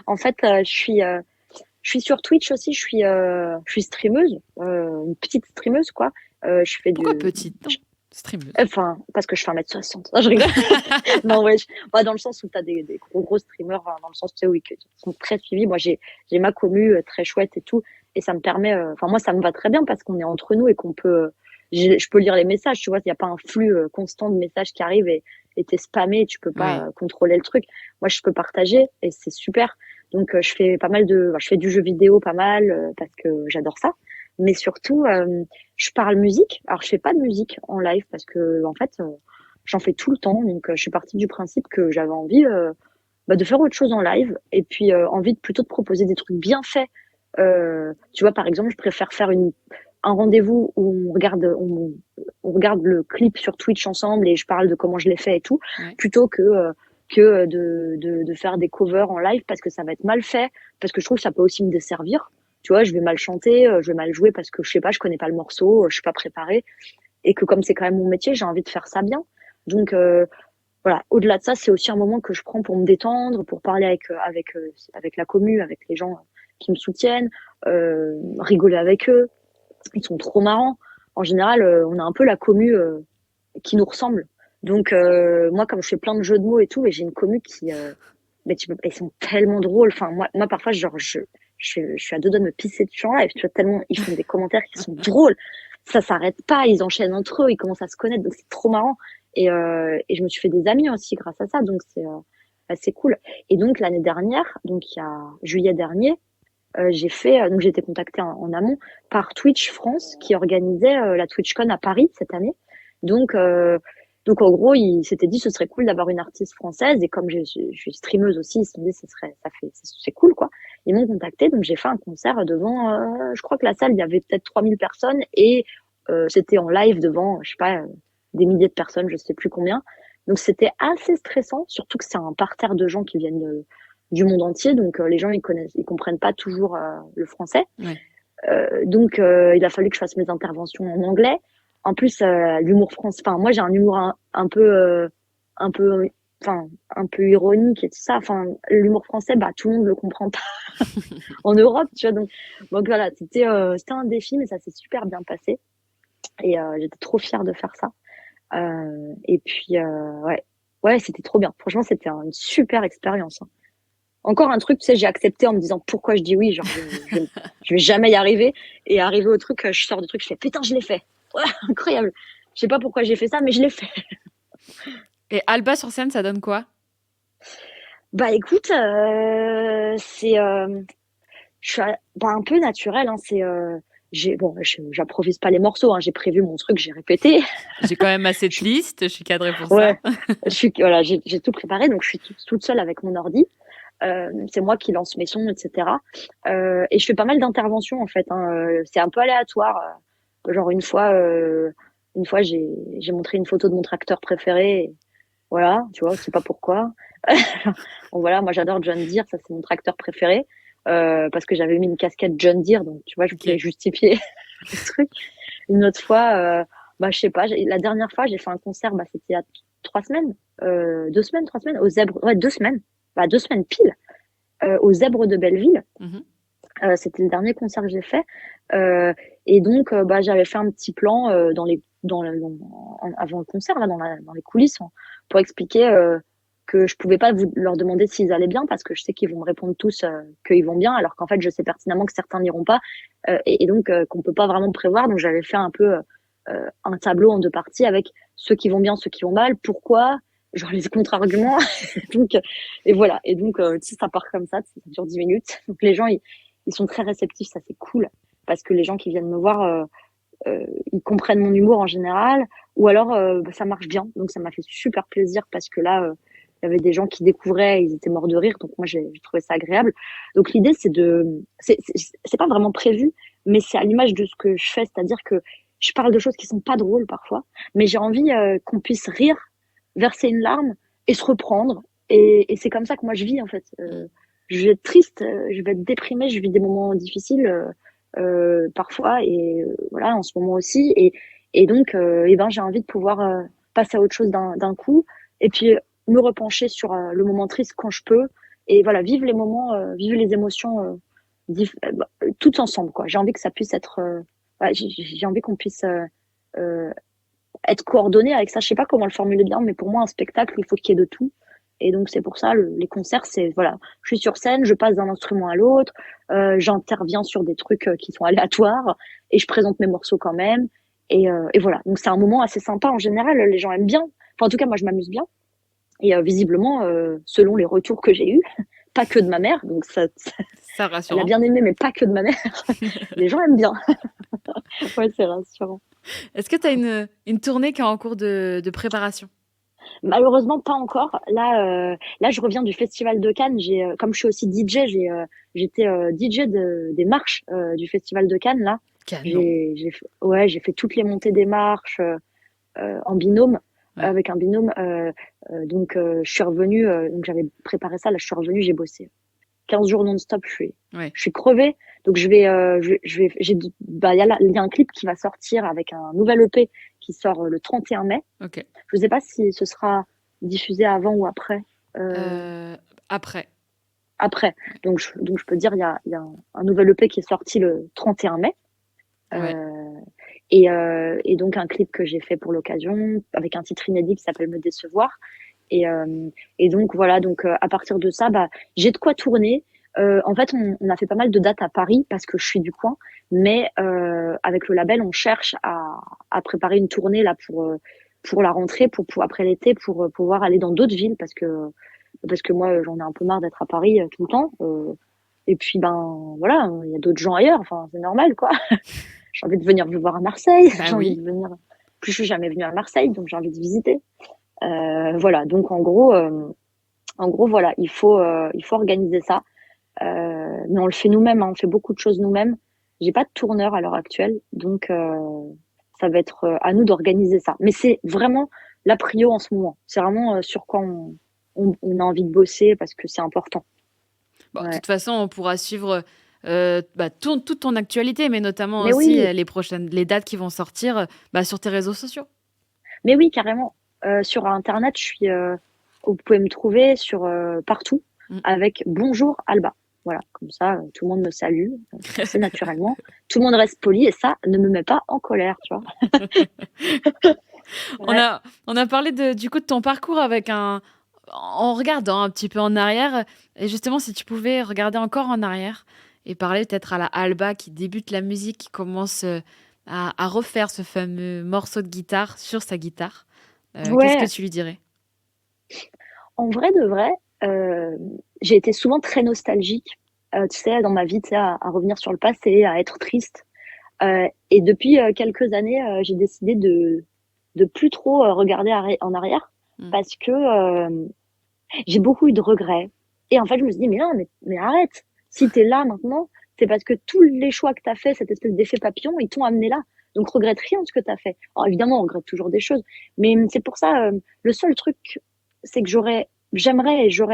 S3: En fait, je suis sur Twitch aussi. Je suis streameuse, une petite streameuse, quoi. Je fais
S1: Pourquoi petite? Streameuse.
S3: Enfin, parce que je fais 1m60. Non, je rigole. Non, ouais, dans le sens où tu as des gros streamers, dans le sens, tu sais, oui, qui sont très suivis. Moi, j'ai ma commu très chouette et tout. Et ça me permet, enfin, moi, ça me va très bien parce qu'on est entre nous et qu'on peut, je peux lire les messages, tu vois. Il n'y a pas un flux constant de messages qui arrivent et t'es spammé et tu peux pas contrôler le truc. Moi, je peux partager et c'est super. Donc, je fais pas mal je fais du jeu vidéo pas mal parce que j'adore ça. Mais surtout, je parle musique. Alors, je fais pas de musique en live parce que, en fait, j'en fais tout le temps. Donc, je suis partie du principe que j'avais envie de faire autre chose en live et puis envie plutôt de proposer des trucs bien faits. Tu vois, par exemple, je préfère faire un rendez-vous où on regarde le clip sur Twitch ensemble et je parle de comment je l'ai fait et tout, plutôt que de faire des covers en live parce que ça va être mal fait, parce que je trouve que ça peut aussi me desservir. Tu vois, je vais mal chanter, je vais mal jouer parce que je sais pas, je connais pas le morceau, je suis pas préparée et que comme c'est quand même mon métier, j'ai envie de faire ça bien. Donc voilà, au-delà de ça, c'est aussi un moment que je prends pour me détendre, pour parler avec la commu, avec les gens qui me soutiennent, rigoler avec eux. Ils sont trop marrants. En général, on a un peu la commu qui nous ressemble. Donc moi, comme je fais plein de jeux de mots et tout, mais j'ai une commu qui, mais ils sont tellement drôles. Enfin, moi parfois, genre, je suis à deux doigts de me pisser dessus en live. Tu vois, tellement ils font des commentaires qui sont drôles. Ça s'arrête pas. Ils enchaînent entre eux. Ils commencent à se connaître. Donc c'est trop marrant. Et je me suis fait des amis aussi grâce à ça. Donc c'est assez cool. Et donc l'année dernière, donc il y a juillet dernier, donc j'ai été contactée en amont par Twitch France qui organisait la TwitchCon à Paris cette année. Donc donc en gros, ils s'étaient dit ce serait cool d'avoir une artiste française et comme je suis streameuse aussi, ils se sont dit c'est cool quoi. Ils m'ont contactée donc j'ai fait un concert devant je crois que la salle il y avait peut-être 3000 personnes et c'était en live devant je sais pas des milliers de personnes, je sais plus combien. Donc c'était assez stressant, surtout que c'est un parterre de gens qui viennent du monde entier, donc les gens ils comprennent pas toujours le français.
S1: Ouais.
S3: Donc il a fallu que je fasse mes interventions en anglais. En plus l'humour français, enfin moi j'ai un humour un peu un peu enfin un peu ironique et tout ça. Enfin l'humour français, bah tout le monde le comprend pas en Europe, tu vois. Donc voilà, c'était un défi, mais ça s'est super bien passé et j'étais trop fière de faire ça. Et puis ouais, c'était trop bien. Franchement, c'était une super expérience. Hein. Encore un truc, tu sais, j'ai accepté en me disant pourquoi je dis oui, genre je vais jamais y arriver. Et arrivé au truc, je sors du truc, je fais putain, je l'ai fait. Ouais, incroyable. Je sais pas pourquoi j'ai fait ça, mais je l'ai fait.
S1: Et Alba sur scène, ça donne quoi?
S3: Bah écoute, je suis un peu naturel. Hein, j'improvise pas les morceaux. Hein, j'ai prévu mon truc, j'ai répété.
S1: J'ai quand même assez de listes, je suis cadrée pour
S3: Ouais,
S1: ça.
S3: voilà, j'ai tout préparé, donc je suis toute seule avec mon ordi. C'est moi qui lance mes sons, etc. Et je fais pas mal d'interventions en fait. Hein. C'est un peu aléatoire. Genre une fois j'ai montré une photo de mon tracteur préféré. Et voilà, tu vois, je sais pas pourquoi. Bon, voilà, moi j'adore John Deere, ça c'est mon tracteur préféré. Parce que j'avais mis une casquette John Deere, donc tu vois, je voulais justifier le truc. Une autre fois, bah je sais pas, la dernière fois j'ai fait un concert, bah c'était il y a 3 semaines, 2 semaines, 3 semaines, aux Zèbres, ouais 2 semaines, bah 2 semaines pile, aux Zèbres de Belleville.
S1: Mhm.
S3: C'était le dernier concert que j'ai fait. Et donc, bah, j'avais fait un petit plan avant le concert, là, dans les coulisses, pour expliquer que je pouvais pas leur demander s'ils allaient bien, parce que je sais qu'ils vont me répondre tous qu'ils vont bien, alors qu'en fait, je sais pertinemment que certains n'iront pas, et donc qu'on peut pas vraiment prévoir. Donc, j'avais fait un peu un tableau en deux parties avec ceux qui vont bien, ceux qui vont mal, pourquoi, genre les contre-arguments. Donc, et voilà. Et donc, tu sais, ça part comme ça dure 10 minutes. Donc, les gens, ils sont très réceptifs, ça c'est cool, parce que les gens qui viennent me voir, ils comprennent mon humour en général, ou alors bah, ça marche bien, donc ça m'a fait super plaisir, parce que là, il y avait des gens qui découvraient, ils étaient morts de rire, donc moi j'ai trouvé ça agréable. Donc l'idée c'est pas vraiment prévu, mais c'est à l'image de ce que je fais, c'est-à-dire que je parle de choses qui sont pas drôles parfois, mais j'ai envie qu'on puisse rire, verser une larme et se reprendre, et c'est comme ça que moi je vis en fait. Je vais être triste, je vais être déprimée, je vis des moments difficiles parfois, et voilà, en ce moment aussi, et donc ben j'ai envie de pouvoir passer à autre chose d'un coup, et puis me repencher sur le moment triste quand je peux, et voilà, vivre les moments, vivre les émotions toutes ensemble quoi. J'ai envie que ça puisse être ouais, j'ai envie qu'on puisse euh, être coordonné avec ça. Je sais pas comment le formuler bien, mais pour moi un spectacle il faut qu'il y ait de tout. Et donc c'est pour ça les concerts, c'est voilà, je suis sur scène, je passe d'un instrument à l'autre, j'interviens sur des trucs qui sont aléatoires et je présente mes morceaux quand même. Et voilà, donc c'est un moment assez sympa en général, les gens aiment bien. Enfin en tout cas moi je m'amuse bien. Et visiblement, selon les retours que j'ai eus, pas que de ma mère, donc
S1: Ça
S3: elle a
S1: rassurant.
S3: bien aimé, mais pas que de ma mère. Les gens aiment bien. Ouais, c'est rassurant.
S1: Est-ce que tu as une tournée qui est en cours de préparation?
S3: Malheureusement, pas encore. Là, je reviens du Festival de Cannes. Comme je suis aussi DJ, j'étais DJ des marches du Festival de Cannes. Là,
S1: Canon.
S3: j'ai fait toutes les montées des marches en binôme,
S1: Ouais.
S3: avec un binôme. Donc, je suis revenue. Donc, j'avais préparé ça. Là, je suis revenue. J'ai bossé 15 jours non-stop.
S1: Ouais.
S3: Je suis crevée. Donc, bah, il y a un clip qui va sortir avec un nouvel EP qui sort le 31 mai.
S1: Ok.
S3: Je ne sais pas si ce sera diffusé avant ou après?
S1: Après.
S3: Après. Donc je peux dire, il y a un nouvel EP qui est sorti le 31 mai.
S1: Ouais.
S3: Et donc un clip que j'ai fait pour l'occasion avec un titre inédit qui s'appelle Me décevoir. Et donc voilà, donc à partir de ça, j'ai de quoi tourner. En fait, on a fait pas mal de dates à Paris parce que je suis du coin, mais avec le label, on cherche à préparer une tournée là pour la rentrée, pour après l'été, pour pouvoir aller dans d'autres villes parce que moi j'en ai un peu marre d'être à Paris tout le temps. Et puis voilà, il y a d'autres gens ailleurs, enfin c'est normal quoi. J'ai envie de venir vous voir à Marseille,
S1: Bah
S3: j'ai envie
S1: oui.
S3: de venir. Plus je suis jamais venue à Marseille, donc j'ai envie de visiter. Voilà, donc en gros voilà, il faut organiser ça. Mais on le fait nous-mêmes, hein, on fait beaucoup de choses nous-mêmes. J'ai pas de tourneur à l'heure actuelle, donc ça va être à nous d'organiser ça. Mais c'est vraiment la prio en ce moment. C'est vraiment sur quoi on a envie de bosser parce que c'est important.
S1: Bon, de
S3: Ouais.
S1: toute façon, on pourra suivre toute ton actualité, mais notamment
S3: Mais
S1: aussi
S3: oui,
S1: les dates qui vont sortir sur tes réseaux sociaux.
S3: mais oui, carrément. Sur Internet, vous pouvez me trouver sur partout
S1: Mm.
S3: avec Bonjour Alba. Voilà, comme ça, tout le monde me salue, assez naturellement. Tout le monde reste poli et ça ne me met pas en colère, tu vois. Ouais.
S1: On a parlé du coup de ton parcours en regardant un petit peu en arrière. Et justement, si tu pouvais regarder encore en arrière et parler peut-être à la Alba qui débute la musique, qui commence à refaire ce fameux morceau de guitare sur sa guitare, qu'est-ce que
S3: Ouais,
S1: tu lui dirais?
S3: en vrai de vrai, j'ai été souvent très nostalgique, tu sais, dans ma vie, tu sais, à revenir sur le passé, à être triste. Et depuis quelques années, j'ai décidé de plus trop regarder en arrière
S1: Mm.
S3: parce que j'ai beaucoup eu de regrets. Et en fait, je me suis dit, mais non, mais arrête. Si t'es là maintenant, c'est parce que tous les choix que t'as fait, cette espèce d'effet papillon, ils t'ont amené là. Donc, regrette rien de ce que t'as fait. Alors, évidemment, on regrette toujours des choses. Mais c'est pour ça, le seul truc, c'est que j'aurais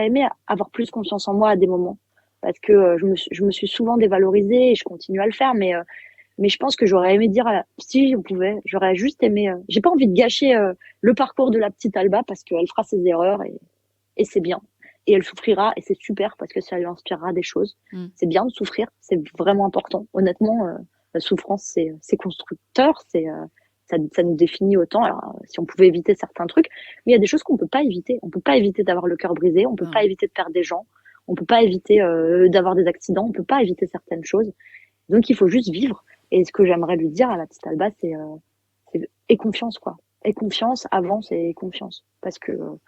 S3: aimé avoir plus confiance en moi à des moments. Parce que je me suis souvent dévalorisée et je continue à le faire. Mais je pense que j'aurais aimé dire, si je pouvais, j'aurais juste aimé. J'ai pas envie de gâcher le parcours de la petite Alba parce qu'elle fera ses erreurs et c'est bien. Et elle souffrira et c'est super parce que ça lui inspirera des choses.
S1: Mm.
S3: C'est bien de souffrir, c'est vraiment important. Honnêtement, la souffrance, c'est constructeur, ça nous définit autant. Alors, si on pouvait éviter certains trucs, mais il y a des choses qu'on peut pas éviter. On peut pas éviter d'avoir le cœur brisé, on peut
S1: Non.
S3: pas éviter de perdre des gens, on peut pas éviter d'avoir des accidents, on peut pas éviter certaines choses. Donc il faut juste vivre. Et ce que j'aimerais lui dire à la petite Alba, c'est aie confiance, quoi. Aie confiance, avance et aie confiance. Parce que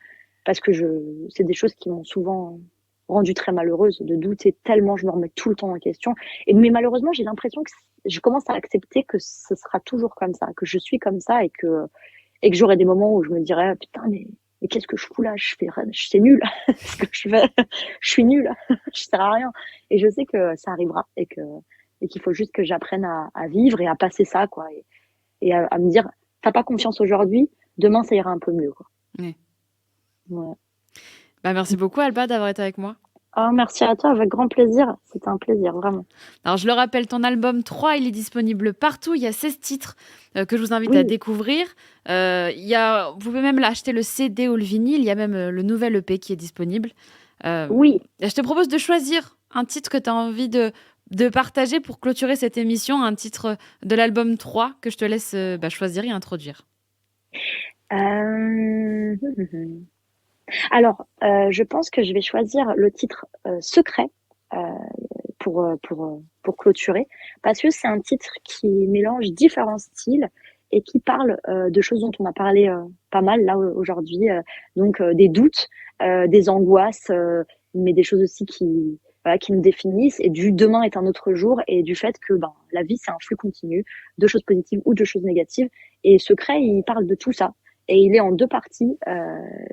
S3: c'est des choses qui m'ont souvent rendue très malheureuse, de douter tellement, je me remets tout le temps en question. Mais malheureusement, j'ai l'impression que je commence à accepter que ce sera toujours comme ça, que je suis comme ça et que j'aurai des moments où je me dirai, putain, mais qu'est-ce que je fous là? C'est nul. Ce que je fais, je suis nulle. Je sers à rien. Et je sais que ça arrivera et qu'il faut juste que j'apprenne à vivre et à passer ça, quoi. Et à me dire, t'as pas confiance aujourd'hui, demain ça ira un peu mieux, quoi.
S1: Ouais.
S3: Ouais.
S1: Merci beaucoup, Alba, d'avoir été avec moi.
S3: Ah, merci à toi, avec grand plaisir. C'était un plaisir, vraiment.
S1: Alors, je le rappelle, ton album 3, il est disponible partout. Il y a 16 titres que je vous invite
S3: Oui.
S1: à découvrir. Vous pouvez même l'acheter le CD ou le vinyle. Il y a même le nouvel EP qui est disponible.
S3: Oui.
S1: Je te propose de choisir un titre que tu as envie de partager pour clôturer cette émission, un titre de l'album 3 que je te laisse choisir et introduire.
S3: Alors, je pense que je vais choisir le titre Secret pour clôturer, parce que c'est un titre qui mélange différents styles et qui parle de choses dont on a parlé pas mal là aujourd'hui, donc des doutes, des angoisses, mais des choses aussi qui nous définissent, et du demain est un autre jour, et du fait que la vie c'est un flux continu de choses positives ou de choses négatives, et Secret il parle de tout ça. Et il est en 2 parties.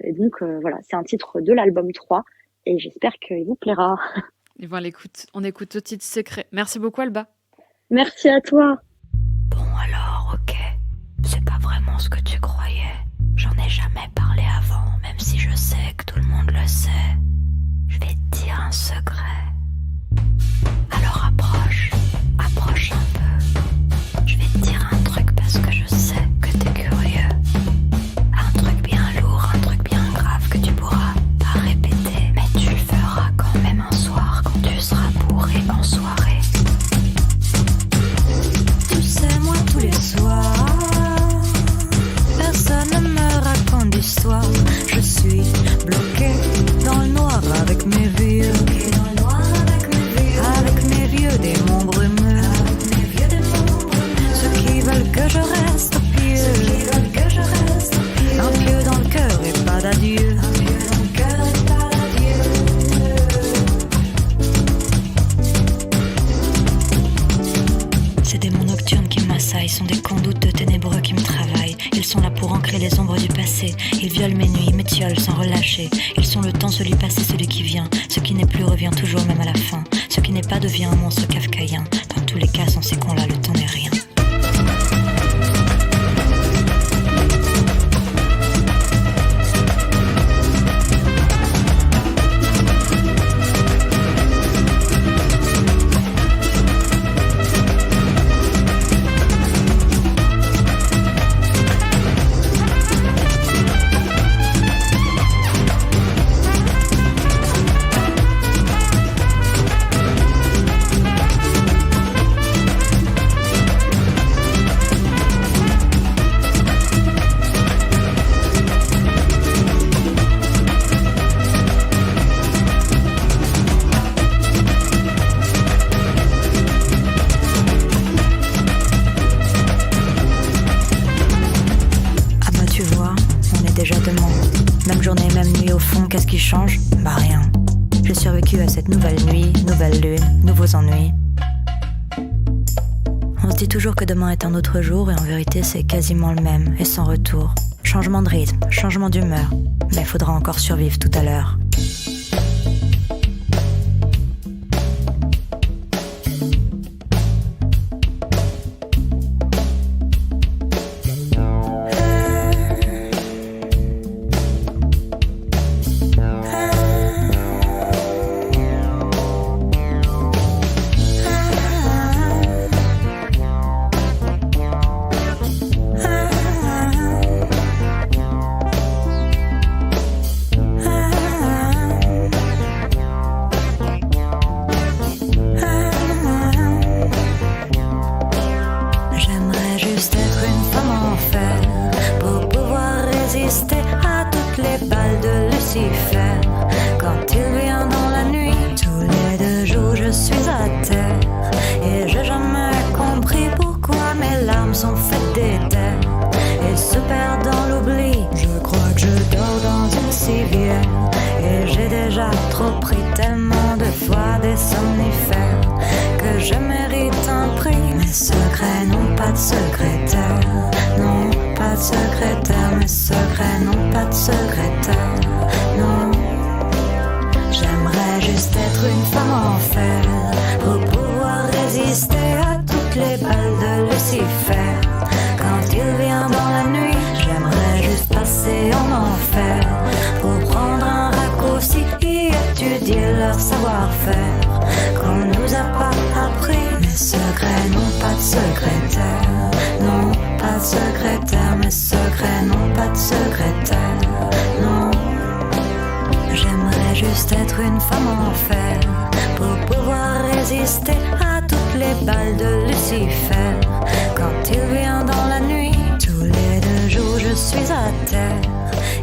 S3: Et donc, voilà, c'est un titre de l'album 3. Et j'espère qu'il vous plaira.
S1: Et voilà, on écoute le titre Secret. Merci beaucoup, Alba.
S3: Merci à toi.
S2: Bon alors, ok, c'est pas vraiment ce que tu croyais. J'en ai jamais parlé avant, même si je sais que tout le monde le sait. Je vais te dire un secret. Alors approche un peu. Je vais te dire un truc parce que je sais que t'es curieux. Un truc bien lourd, un truc bien grave. sont là pour ancrer les ombres du passé. Ils violent mes nuits, m'étiolent sans relâcher. Ils sont le temps, celui passé, celui qui vient. Ce qui n'est plus revient toujours même à la fin. Ce qui n'est pas devient un monstre kafkaïen. Dans tous les cas, sans ces cons-là, le temps n'est rien.
S4: Qu'est-ce qui change? Bah rien. J'ai survécu à cette nouvelle nuit, nouvelle lune, nouveaux ennuis. On se dit toujours que demain est un autre jour et en vérité c'est quasiment le même et sans retour. Changement de rythme, changement d'humeur, mais faudra encore survivre tout à l'heure.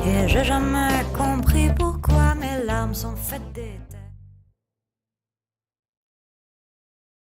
S2: Et j'ai jamais compris pourquoi mes larmes sont faites des